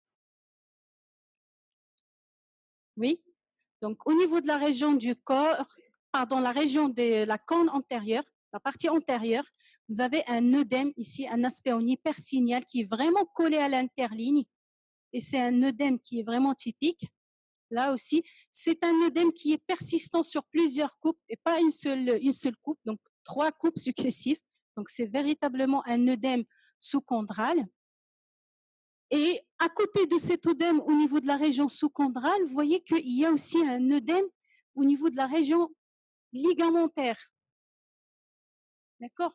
Oui. Donc, au niveau de la région du corps, pardon, la région de la corne antérieure, la partie antérieure, vous avez un œdème ici, un aspect en hypersignal qui est vraiment collé à l'interligne. Et c'est un œdème qui est vraiment typique. Là aussi, c'est un œdème qui est persistant sur plusieurs coupes et pas une seule coupe, donc 3 coupes successives. Donc, c'est véritablement un œdème sous-chondral. Et à côté de cet œdème au niveau de la région sous-chondrale, vous voyez qu'il y a aussi un œdème au niveau de la région ligamentaire. D'accord?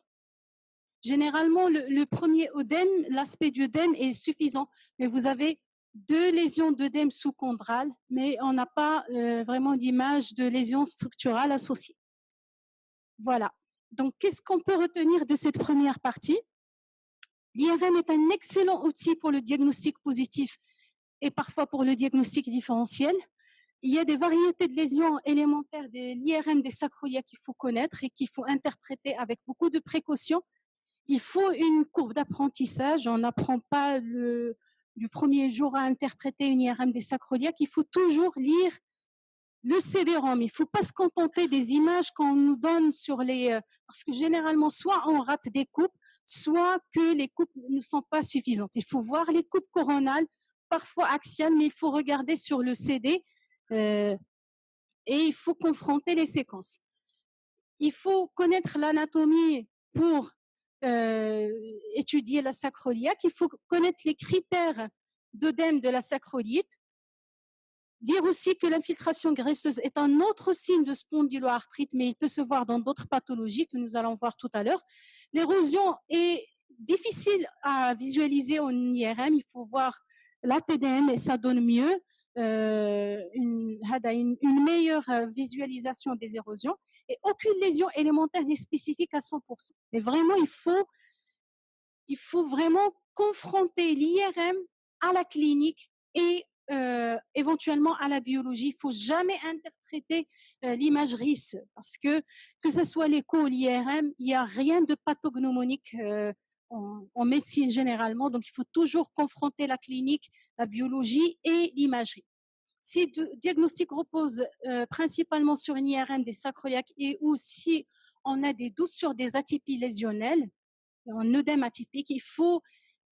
Généralement, le premier œdème, l'aspect du œdème est suffisant, mais vous avez 2 lésions d'œdème sous-chondral, mais on n'a pas vraiment d'image de lésion structurale associée. Voilà. Donc, qu'est-ce qu'on peut retenir de cette première partie? L'IRM est un excellent outil pour le diagnostic positif et parfois pour le diagnostic différentiel. Il y a des variétés de lésions élémentaires de l'IRM des sacroiliaques qu'il faut connaître et qu'il faut interpréter avec beaucoup de précautions. Il faut une courbe d'apprentissage. On n'apprend pas du premier jour à interpréter une IRM des sacroiliaques. Il faut toujours lire le CD-ROM. Il ne faut pas se contenter des images qu'on nous donne sur les... parce que généralement, soit on rate des coupes, soit que les coupes ne sont pas suffisantes. Il faut voir les coupes coronales, parfois axiales, mais il faut regarder sur le CD et il faut confronter les séquences. Il faut connaître l'anatomie pour étudier la sacroiliaque. Il faut connaître les critères d'œdème de la sacroïlite. Dire aussi que l'infiltration graisseuse est un autre signe de spondyloarthrite, mais il peut se voir dans d'autres pathologies que nous allons voir tout à l'heure. L'érosion est difficile à visualiser en IRM. Il faut voir la TDM et ça donne mieux, une meilleure visualisation des érosions. Et aucune lésion élémentaire n'est spécifique à 100%. Mais vraiment, il faut vraiment confronter l'IRM à la clinique et éventuellement à la biologie. Il ne faut jamais interpréter l'imagerie seule parce que ce soit l'écho ou l'IRM, il n'y a rien de pathognomonique en médecine généralement. Donc, il faut toujours confronter la clinique, la biologie et l'imagerie. Si le diagnostic repose principalement sur une IRM des sacroiliaques et ou si on a des doutes sur des atypies lésionnelles, un œdème atypique, il faut,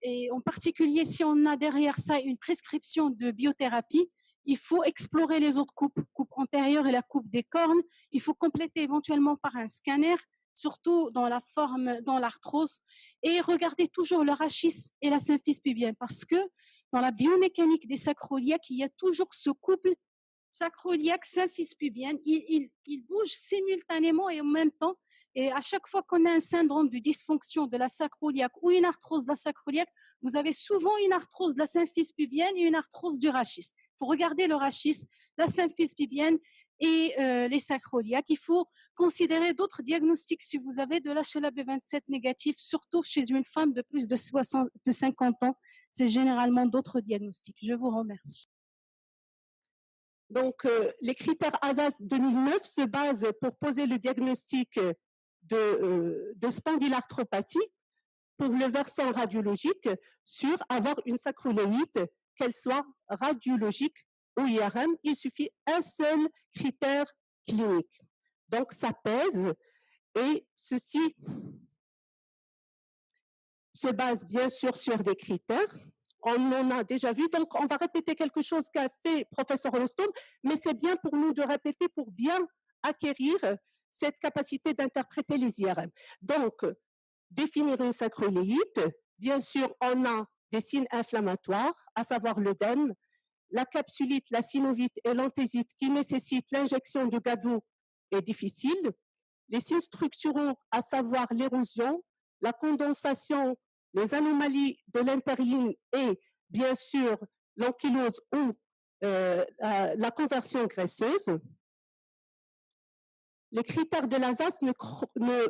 et en particulier si on a derrière ça une prescription de biothérapie, il faut explorer les autres coupes, coupe antérieure et la coupe des cornes. Il faut compléter éventuellement par un scanner, surtout dans la forme, dans l'arthrose, et regarder toujours le rachis et la symphyse pubienne, parce que dans la biomécanique des sacroiliaques, il y a toujours ce couple sacroiliaque, symphyse pubienne, il bouge simultanément et en même temps. Et à chaque fois qu'on a un syndrome de dysfonction de la sacroiliaque ou une arthrose de la sacroiliaque, vous avez souvent une arthrose de la symphyse pubienne et une arthrose du rachis. Il faut regarder le rachis, la symphyse pubienne et les sacroiliaques. Il faut considérer d'autres diagnostics si vous avez de l'HLA-B27 négatif, surtout chez une femme de plus de 50 ans. C'est généralement d'autres diagnostics. Je vous remercie. Donc, les critères ASAS 2009 se basent pour poser le diagnostic de spondylarthropathie pour le versant radiologique sur avoir une sacroïléite, qu'elle soit radiologique ou IRM. Il suffit un seul critère clinique. Donc, ça pèse et ceci se base bien sûr sur des critères. On en a déjà vu, donc on va répéter quelque chose qu'a fait professeur Rostom, mais c'est bien pour nous de répéter pour bien acquérir cette capacité d'interpréter les IRM. Donc, définir une sacroïléite, bien sûr, on a des signes inflammatoires, à savoir l'œdème, la capsulite, la synovite et l'anthésite qui nécessitent l'injection de gado est difficile. Les signes structuraux, à savoir l'érosion, la condensation, les anomalies de l'interligne et bien sûr l'ankylose ou la conversion graisseuse. Les critères de l'ASAS ne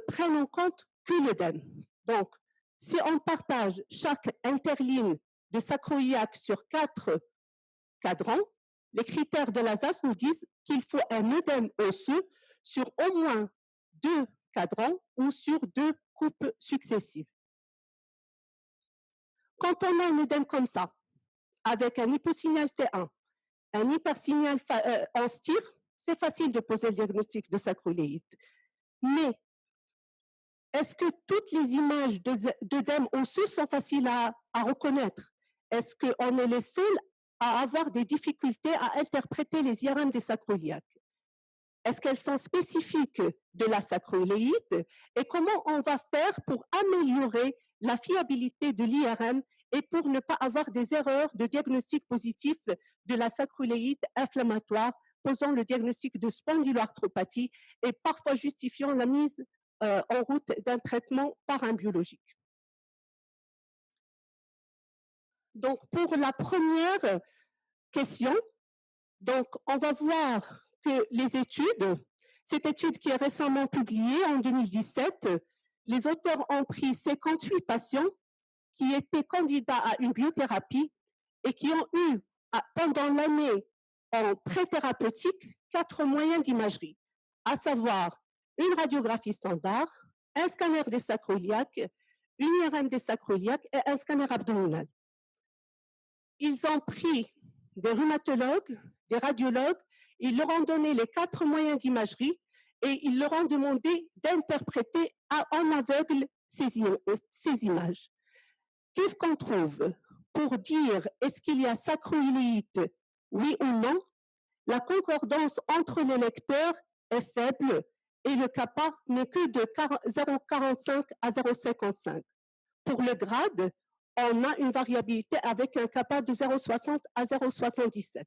prennent en compte que l'œdème. Donc, si on partage chaque interligne de sacroiliac sur 4 cadrans, les critères de l'ASAS nous disent qu'il faut un œdème osseux sur au moins 2 cadrans ou sur 2 coupes successives. Quand on a un œdème comme ça, avec un hyposignal T1, un hypersignal en STIR, c'est facile de poser le diagnostic de sacroïléite. Mais est-ce que toutes les images d'œdème osseux sont faciles à reconnaître? Est-ce qu'on est les seuls à avoir des difficultés à interpréter les IRM des sacroiliacs? Est-ce qu'elles sont spécifiques de la sacroïléite? Et comment on va faire pour améliorer la fiabilité de l'IRM et pour ne pas avoir des erreurs de diagnostic positif de la sacroïléite inflammatoire, posant le diagnostic de spondyloarthropathie et parfois justifiant la mise en route d'un traitement par un biologique. Donc, pour la première question, donc, on va voir que les études, cette étude qui est récemment publiée en 2017, les auteurs ont pris 58 patients qui étaient candidats à une biothérapie et qui ont eu, pendant l'année en pré-thérapeutique, 4 moyens d'imagerie, à savoir une radiographie standard, un scanner des sacroiliacs, une IRM des sacroiliacs et un scanner abdominal. Ils ont pris des rhumatologues, des radiologues, ils leur ont donné les 4 moyens d'imagerie et ils leur ont demandé d'interpréter en aveugle ces images. Qu'est-ce qu'on trouve? Pour dire est-ce qu'il y a sacroïléite, oui ou non, la concordance entre les lecteurs est faible et le kappa n'est que de 0,45 à 0,55. Pour le grade, on a une variabilité avec un kappa de 0,60 à 0,77.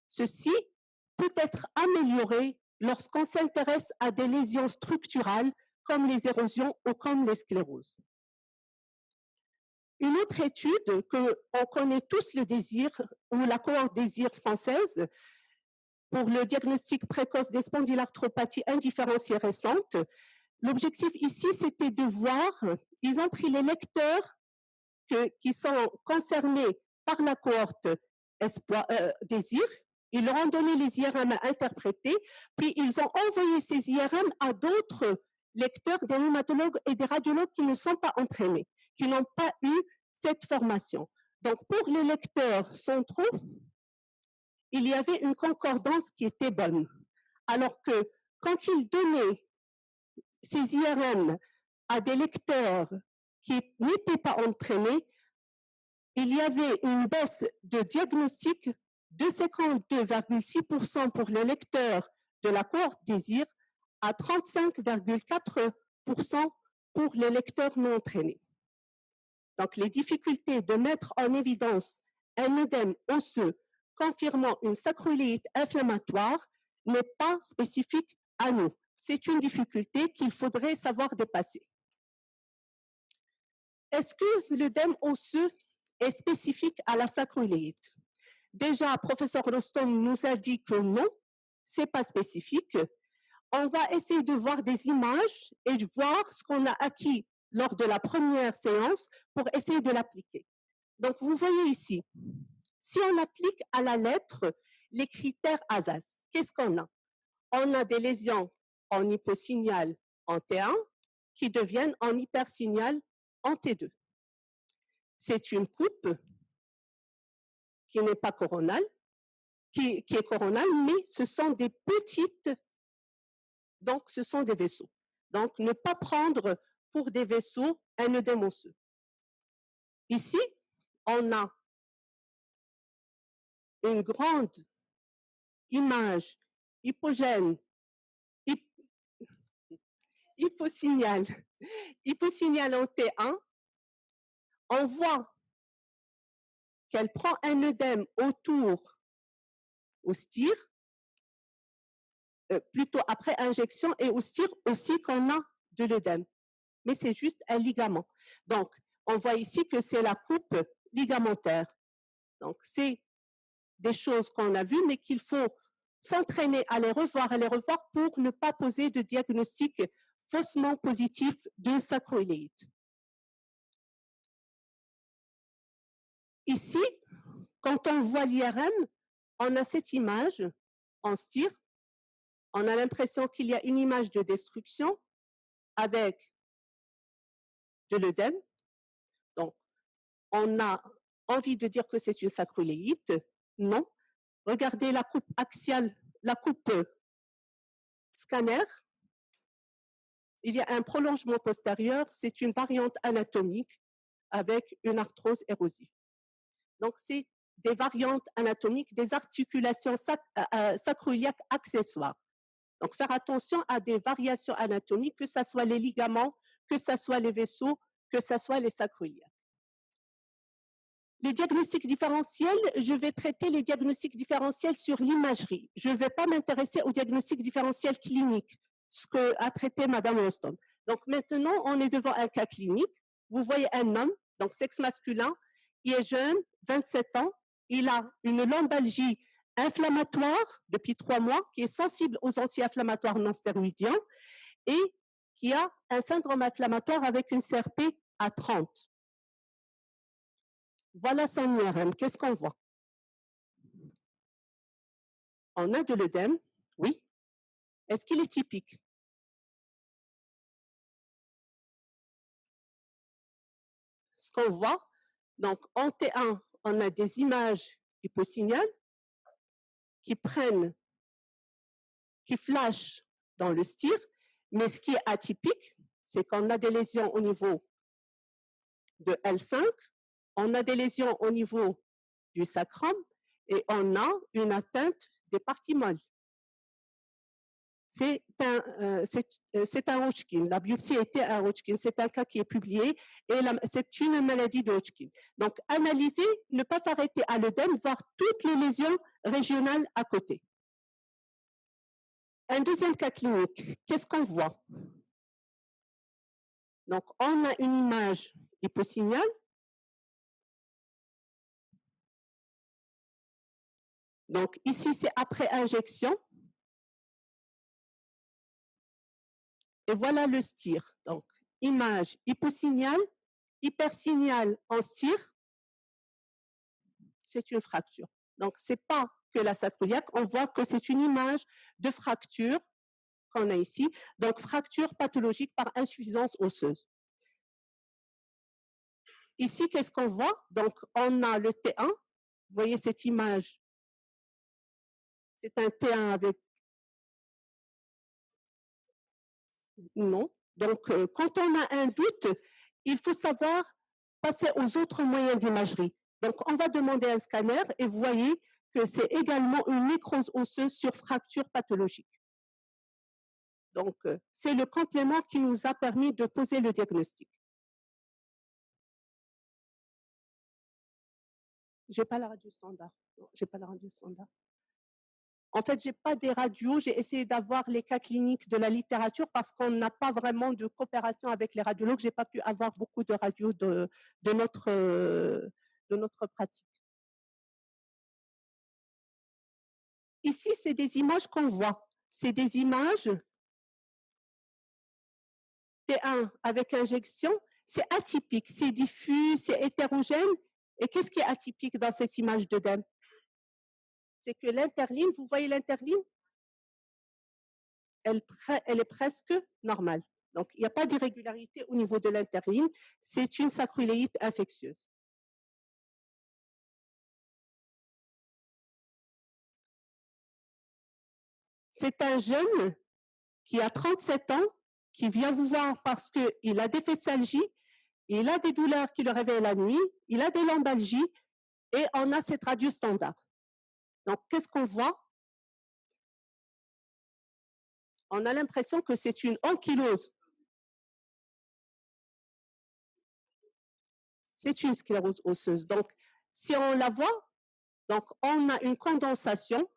Ceci peut être amélioré lorsqu'on s'intéresse à des lésions structurales comme les érosions ou comme les scléroses. Une autre étude qu'on connaît tous le désir, ou la cohorte désir française, pour le diagnostic précoce des spondylarthropathies indifférenciées récentes, l'objectif ici, c'était de voir, ils ont pris les lecteurs qui sont concernés par la cohorte désir, ils leur ont donné les IRM à interpréter, puis ils ont envoyé ces IRM à d'autres lecteurs, des rhumatologues et des radiologues qui ne sont pas entraînés, qui n'ont pas eu cette formation. Donc, pour les lecteurs centraux, il y avait une concordance qui était bonne. Alors que quand ils donnaient ces IRM à des lecteurs qui n'étaient pas entraînés, il y avait une baisse de diagnostic de 52,6% pour les lecteurs de la cohorte désir à 35,4% pour les lecteurs non entraînés. Donc, les difficultés de mettre en évidence un œdème osseux confirmant une sacroïléite inflammatoire n'est pas spécifique à nous. C'est une difficulté qu'il faudrait savoir dépasser. Est-ce que l'œdème osseux est spécifique à la sacroïléite? Déjà, professeur Rostom nous a dit que non, ce n'est pas spécifique. On va essayer de voir des images et de voir ce qu'on a acquis lors de la première séance pour essayer de l'appliquer. Donc, vous voyez ici, si on applique à la lettre les critères ASAS, qu'est-ce qu'on a? On a des lésions en hyposignal en T1 qui deviennent en hypersignal en T2. C'est une coupe qui n'est pas coronale, qui est coronale, mais ce sont des petites, donc ce sont des vaisseaux. Donc, ne pas prendre pour des vaisseaux un œdème osseux. Ici, on a une grande image hypogène, hyposignal en T1. On voit qu'elle prend un œdème autour au STIR, plutôt après injection, et au STIR aussi qu'on a de l'œdème. Mais c'est juste un ligament. Donc, on voit ici que c'est la coupe ligamentaire. Donc, c'est des choses qu'on a vues, mais qu'il faut s'entraîner à les revoir pour ne pas poser de diagnostic faussement positif de sacroïléite. Ici, quand on voit l'IRM, on a cette image en STIR. On a l'impression qu'il y a une image de destruction avec de l'œdème. Donc, on a envie de dire que c'est une sacroïléite. Non. Regardez la coupe axiale, la coupe scanner. Il y a un prolongement postérieur. C'est une variante anatomique avec une arthrose érosive. Donc, c'est des variantes anatomiques, des articulations sacroiliaques accessoires. Donc, faire attention à des variations anatomiques, que ce soit les ligaments, que ce soit les vaisseaux, que ce soit les sacroiliaques. Les diagnostics différentiels, je vais traiter les diagnostics différentiels sur l'imagerie. Je ne vais pas m'intéresser aux diagnostics différentiels cliniques, ce qu'a traité Mme Rostom. Donc maintenant, on est devant un cas clinique. Vous voyez un homme, donc sexe masculin, il est jeune, 27 ans, il a une lombalgie inflammatoire depuis 3 mois, qui est sensible aux anti-inflammatoires non stéroïdiens et qui a un syndrome inflammatoire avec une CRP à 30. Voilà son IRM. Qu'est-ce qu'on voit? On a de l'œdème, oui. Est-ce qu'il est typique? Ce qu'on voit, donc en T1, on a des images hyposignales qui flashent dans le STIR, mais ce qui est atypique, c'est qu'on a des lésions au niveau de L5, on a des lésions au niveau du sacrum et on a une atteinte des parties molles. C'est un Hodgkin. La biopsie était un Hodgkin. C'est un cas qui est publié et c'est une maladie de Hodgkin. Donc, analyser, ne pas s'arrêter à l'œdème, voir toutes les lésions régionales à côté. Un deuxième cas clinique, qu'est-ce qu'on voit? Donc, on a une image hyposignale. Donc, ici, c'est après injection. Et voilà le STIR. Donc, image hyposignale, hypersignal en STIR, c'est une fracture. Donc, ce n'est pas que la sacroiliaque, on voit que c'est une image de fracture qu'on a ici. Donc, fracture pathologique par insuffisance osseuse. Ici, qu'est-ce qu'on voit? Donc, on a le T1. Vous voyez cette image. C'est un T1 avec... Non. Donc, quand on a un doute, il faut savoir passer aux autres moyens d'imagerie. Donc, on va demander un scanner et vous voyez que c'est également une nécrose osseuse sur fracture pathologique. Donc, c'est le complément qui nous a permis de poser le diagnostic. Je n'ai pas la radio standard. Non, j'ai pas la radio standard. En fait, je n'ai pas des radios. J'ai essayé d'avoir les cas cliniques de la littérature parce qu'on n'a pas vraiment de coopération avec les radiologues. Je n'ai pas pu avoir beaucoup de radios de notre pratique. Ici, c'est des images qu'on voit. C'est des images T1 avec injection. C'est atypique, c'est diffus, c'est hétérogène. Et qu'est-ce qui est atypique dans cette image d'œdème? C'est que l'interline, vous voyez l'interline, elle est presque normale. Donc, il n'y a pas d'irrégularité au niveau de l'interligne. C'est une sacroiléite infectieuse. C'est un jeune qui a 37 ans, qui vient vous voir parce qu'il a des féstalgies, il a des douleurs qui le réveillent la nuit, il a des lombalgies et on a cette radio standard. Donc, qu'est-ce qu'on voit? On a l'impression que c'est une ankylose. C'est une sclérose osseuse. Donc, si on la voit, donc on a une condensation.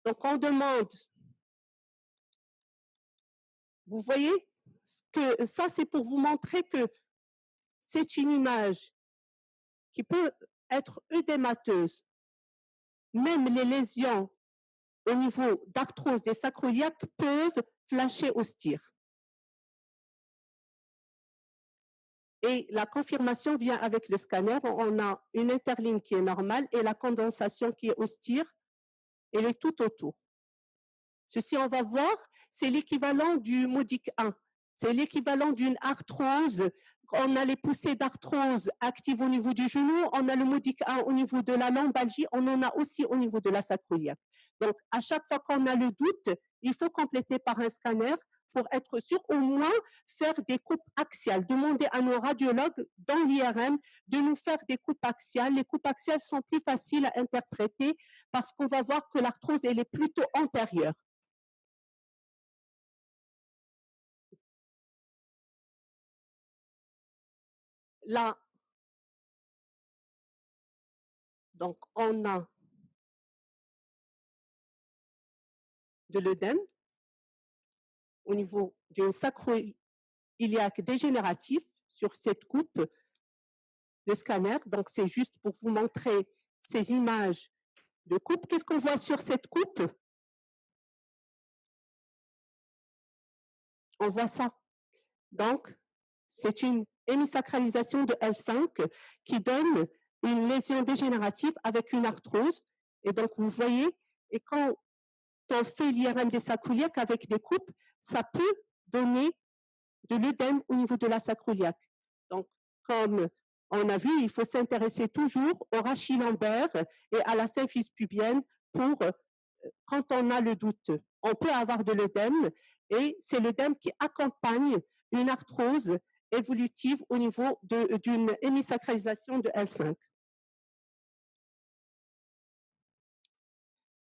Donc, on demande, vous voyez, que ça, c'est pour vous montrer que c'est une image qui peut être œdémateuse. Même les lésions au niveau d'arthrose des sacroiliaques peuvent flasher au STIR. Et la confirmation vient avec le scanner. On a une interligne qui est normale et la condensation qui est au STIR, elle est tout autour. Ceci, on va voir, c'est l'équivalent du modique 1. C'est l'équivalent d'une arthrose. On a les poussées d'arthrose actives au niveau du genou, on a le modique 1 au niveau de la lombalgie, on en a aussi au niveau de la sacroiliaque. Donc, à chaque fois qu'on a le doute, il faut compléter par un scanner pour être sûr, au moins faire des coupes axiales. Demander à nos radiologues dans l'IRM de nous faire des coupes axiales. Les coupes axiales sont plus faciles à interpréter parce qu'on va voir que l'arthrose, elle est plutôt antérieure. Là, donc on a de l'œdème au niveau d'une sacro-iliaque dégénérative sur cette coupe, le scanner. Donc, c'est juste pour vous montrer ces images de coupe. Qu'est-ce qu'on voit sur cette coupe? On voit ça. Donc, c'est une hémisacralisation de L5 qui donne une lésion dégénérative avec une arthrose. Et donc, vous voyez, et quand on fait l'IRM des sacroiliaques avec des coupes, ça peut donner de l'œdème au niveau de la sacroiliaque. Donc, comme on a vu, il faut s'intéresser toujours au rachis lombaire et à la symphyse pubienne pour, quand on a le doute. On peut avoir de l'œdème et c'est l'œdème qui accompagne une arthrose évolutive au niveau d'une hémisacralisation de L5.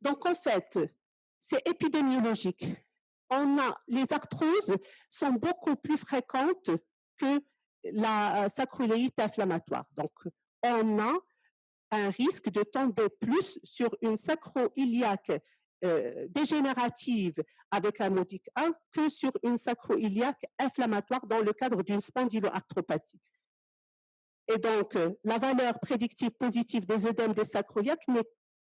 Donc, en fait, c'est épidémiologique. Les arthroses sont beaucoup plus fréquentes que la sacroiléite inflammatoire. Donc, on a un risque de tomber plus sur une sacro-iliaque dégénérative avec un modique 1 que sur une sacro-iliaque inflammatoire dans le cadre d'une spondyloarthropathie. Et donc, la valeur prédictive positive des œdèmes des sacroiliaques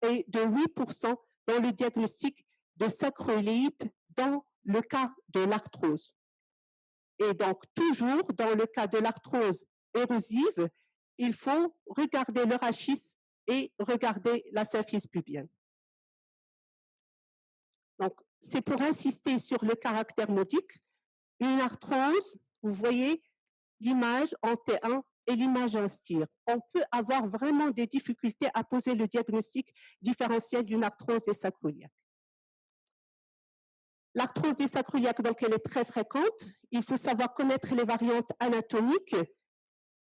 est de 8% dans le diagnostic de sacroiléite dans le cas de l'arthrose. Et donc, toujours dans le cas de l'arthrose érosive, il faut regarder le rachis et regarder la symphyse pubienne. Donc, c'est pour insister sur le caractère modique. Une arthrose, vous voyez l'image en T1 et l'image en STIR. On peut avoir vraiment des difficultés à poser le diagnostic différentiel d'une arthrose des sacroiliaques. L'arthrose des sacroiliaques, donc, elle est très fréquente. Il faut savoir connaître les variantes anatomiques.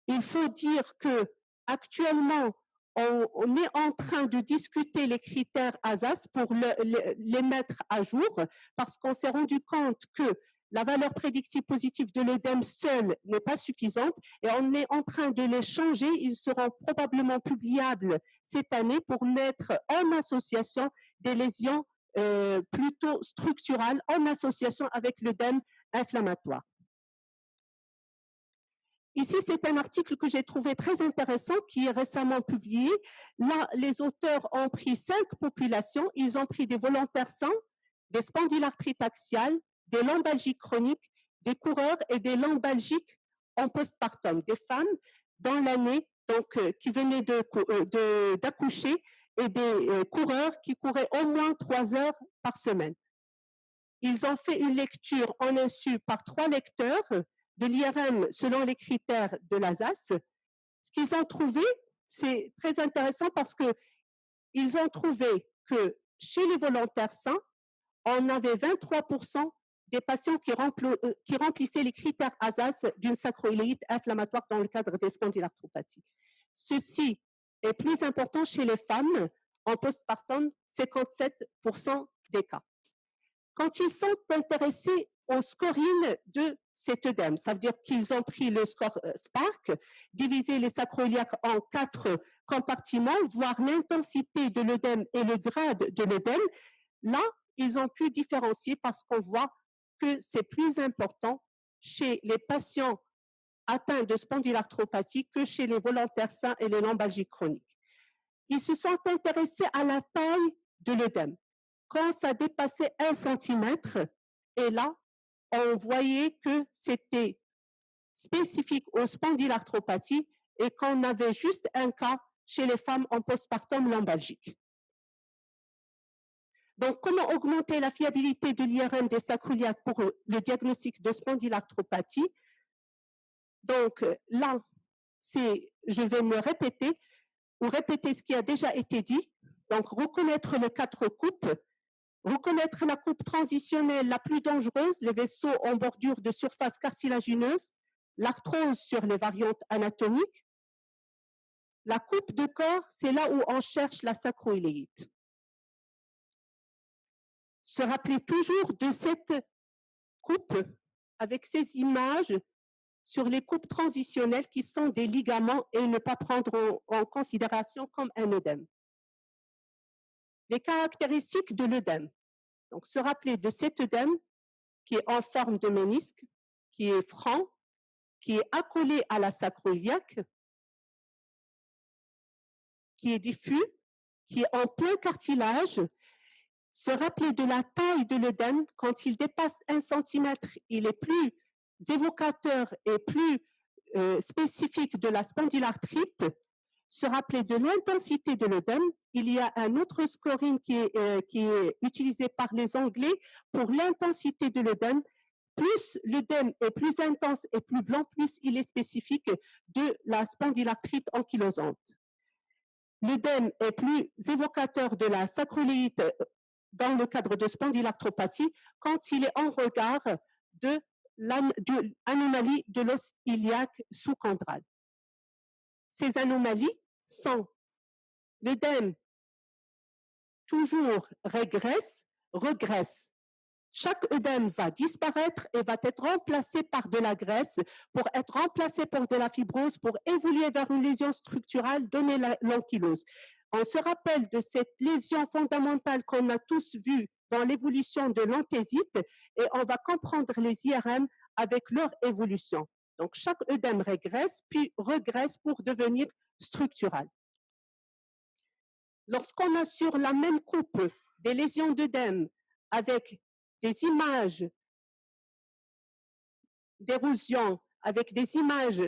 Il faut dire que actuellement, on est en train de discuter les critères ASAS pour les mettre à jour parce qu'on s'est rendu compte que la valeur prédictive positive de l'œdème seule n'est pas suffisante et on est en train de les changer. Ils seront probablement publiables cette année pour mettre en association des lésions plutôt structurales en association avec l'œdème inflammatoire. Ici, c'est un article que j'ai trouvé très intéressant qui est récemment publié. Là, les auteurs ont pris 5 populations. Ils ont pris des volontaires sains, des spondylarthrites axiales, des lombalgiques chroniques, des coureurs et des lombalgiques en postpartum, des femmes dans l'année donc qui venaient d'accoucher et des coureurs qui couraient au moins 3 heures par semaine. ils ont fait une lecture en insu par 3 lecteurs de l'IRM selon les critères de l'ASAS. Ce qu'ils ont trouvé, c'est très intéressant parce qu'ils ont trouvé que chez les volontaires sains, on avait 23% des patients qui remplissaient les critères ASAS d'une sacroïléite inflammatoire dans le cadre des spondylarthropathies. Ceci est plus important chez les femmes en postpartum, 57% des cas. Quand ils sont intéressés au scoring de cet œdème, ça veut dire qu'ils ont pris le score SPARC, divisé les sacroiliaques en 4 compartiments, voir l'intensité de l'œdème et le grade de l'œdème, là, ils ont pu différencier parce qu'on voit que c'est plus important chez les patients atteints de spondylarthropathie que chez les volontaires sains et les lombalgies chroniques. Ils se sont intéressés à la taille de l'œdème. Quand ça dépassait 1 cm, et là, on voyait que c'était spécifique aux spondylarthropathies et qu'on avait juste un cas chez les femmes en postpartum lombalgique. Donc, comment augmenter la fiabilité de l'IRM des sacroiliaques pour le diagnostic de spondylarthropathie? Donc, là, je vais me répéter, ou répéter ce qui a déjà été dit. Donc, reconnaître les 4 coupes, reconnaître la coupe transitionnelle la plus dangereuse, les vaisseaux en bordure de surface cartilagineuse, l'arthrose sur les variantes anatomiques. La coupe de corps, c'est là où on cherche la sacroïléite. Se rappeler toujours de cette coupe avec ces images sur les coupes transitionnelles qui sont des ligaments et ne pas prendre en considération comme un œdème. Les caractéristiques de l'œdème. Donc, se rappeler de cet œdème qui est en forme de ménisque, qui est franc, qui est accolé à la sacroiliaque, qui est diffus, qui est en plein cartilage. Se rappeler de la taille de l'œdème, quand il dépasse 1 cm, il est plus évocateur et plus spécifique de la spondylarthrite. Se rappeler de l'intensité de l'œdème. Il y a un autre scoring qui est utilisé par les Anglais pour l'intensité de l'œdème. Plus l'œdème est plus intense et plus blanc, plus il est spécifique de la spondylarthrite ankylosante. L'œdème est plus évocateur de la sacroïléite dans le cadre de spondylarthropathie quand il est en regard de l'anomalie de l'os iliaque sous-chondral. Ces anomalies sont l'œdème toujours régresse, regresse. Chaque œdème va disparaître et va être remplacé par de la graisse pour être remplacé par de la fibrose, pour évoluer vers une lésion structurale, donner l'ankylose. On se rappelle de cette lésion fondamentale qu'on a tous vue dans l'évolution de l'anthésite et on va comprendre les IRM avec leur évolution. Donc, chaque œdème régresse, puis regresse pour devenir structural. Lorsqu'on a sur la même coupe des lésions d'œdème avec des images d'érosion, avec des images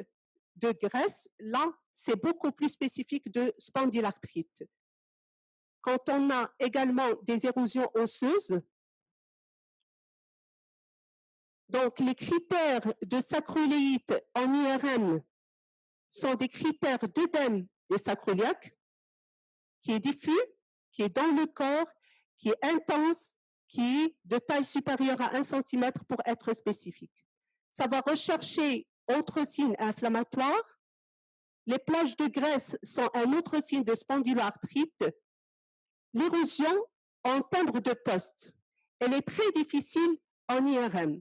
de graisse, là, c'est beaucoup plus spécifique de spondylarthrite. Quand on a également des érosions osseuses, donc les critères de sacroïléite en IRM sont des critères d'œdème des sacroiliaques, qui est diffus, qui est dans le corps, qui est intense, qui est de taille supérieure à 1 cm pour être spécifique. Ça va rechercher autres signes inflammatoires. Les plages de graisse sont un autre signe de spondyloarthrite. L'érosion en timbre de poste, elle est très difficile en IRM.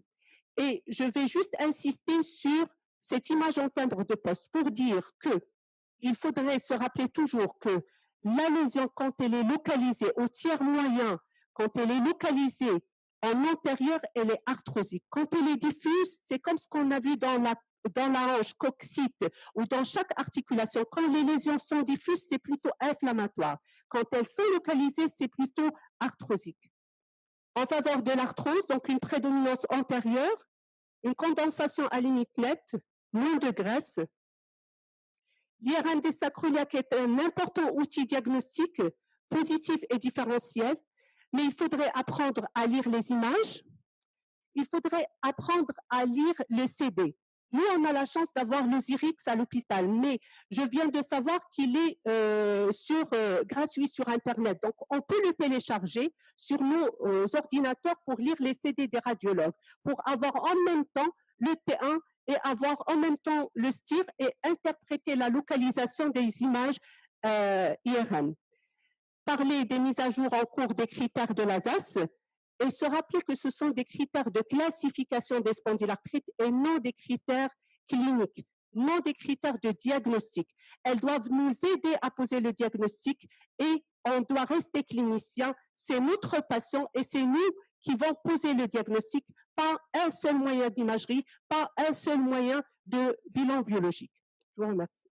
Et je vais juste insister sur cette image en timbre de poste pour dire qu'il faudrait se rappeler toujours que la lésion, quand elle est localisée au tiers moyen, quand elle est localisée en antérieur, elle est arthrosique. Quand elle est diffuse, c'est comme ce qu'on a vu dans la hanche coccyte ou dans chaque articulation. Quand les lésions sont diffuses, c'est plutôt inflammatoire. Quand elles sont localisées, c'est plutôt arthrosique. En faveur de l'arthrose, donc une prédominance antérieure, une condensation à limite nette, moins de graisse. L'IRM des sacroiliaques est un important outil diagnostique, positif et différentiel, mais il faudrait apprendre à lire les images, il faudrait apprendre à lire le CD. Nous, on a la chance d'avoir le Zirix à l'hôpital, mais je viens de savoir qu'il est gratuit sur Internet. Donc, on peut le télécharger sur nos ordinateurs pour lire les CD des radiologues, pour avoir en même temps le T1 et avoir en même temps le STIR et interpréter la localisation des images IRM. Parler des mises à jour en cours des critères de l'ASAS et se rappeler que ce sont des critères de classification des spondylarthrites et non des critères cliniques, non des critères de diagnostic. Elles doivent nous aider à poser le diagnostic et on doit rester clinicien. C'est notre patient et c'est nous qui vont poser le diagnostic, pas un seul moyen d'imagerie, pas un seul moyen de bilan biologique. Je vous remercie.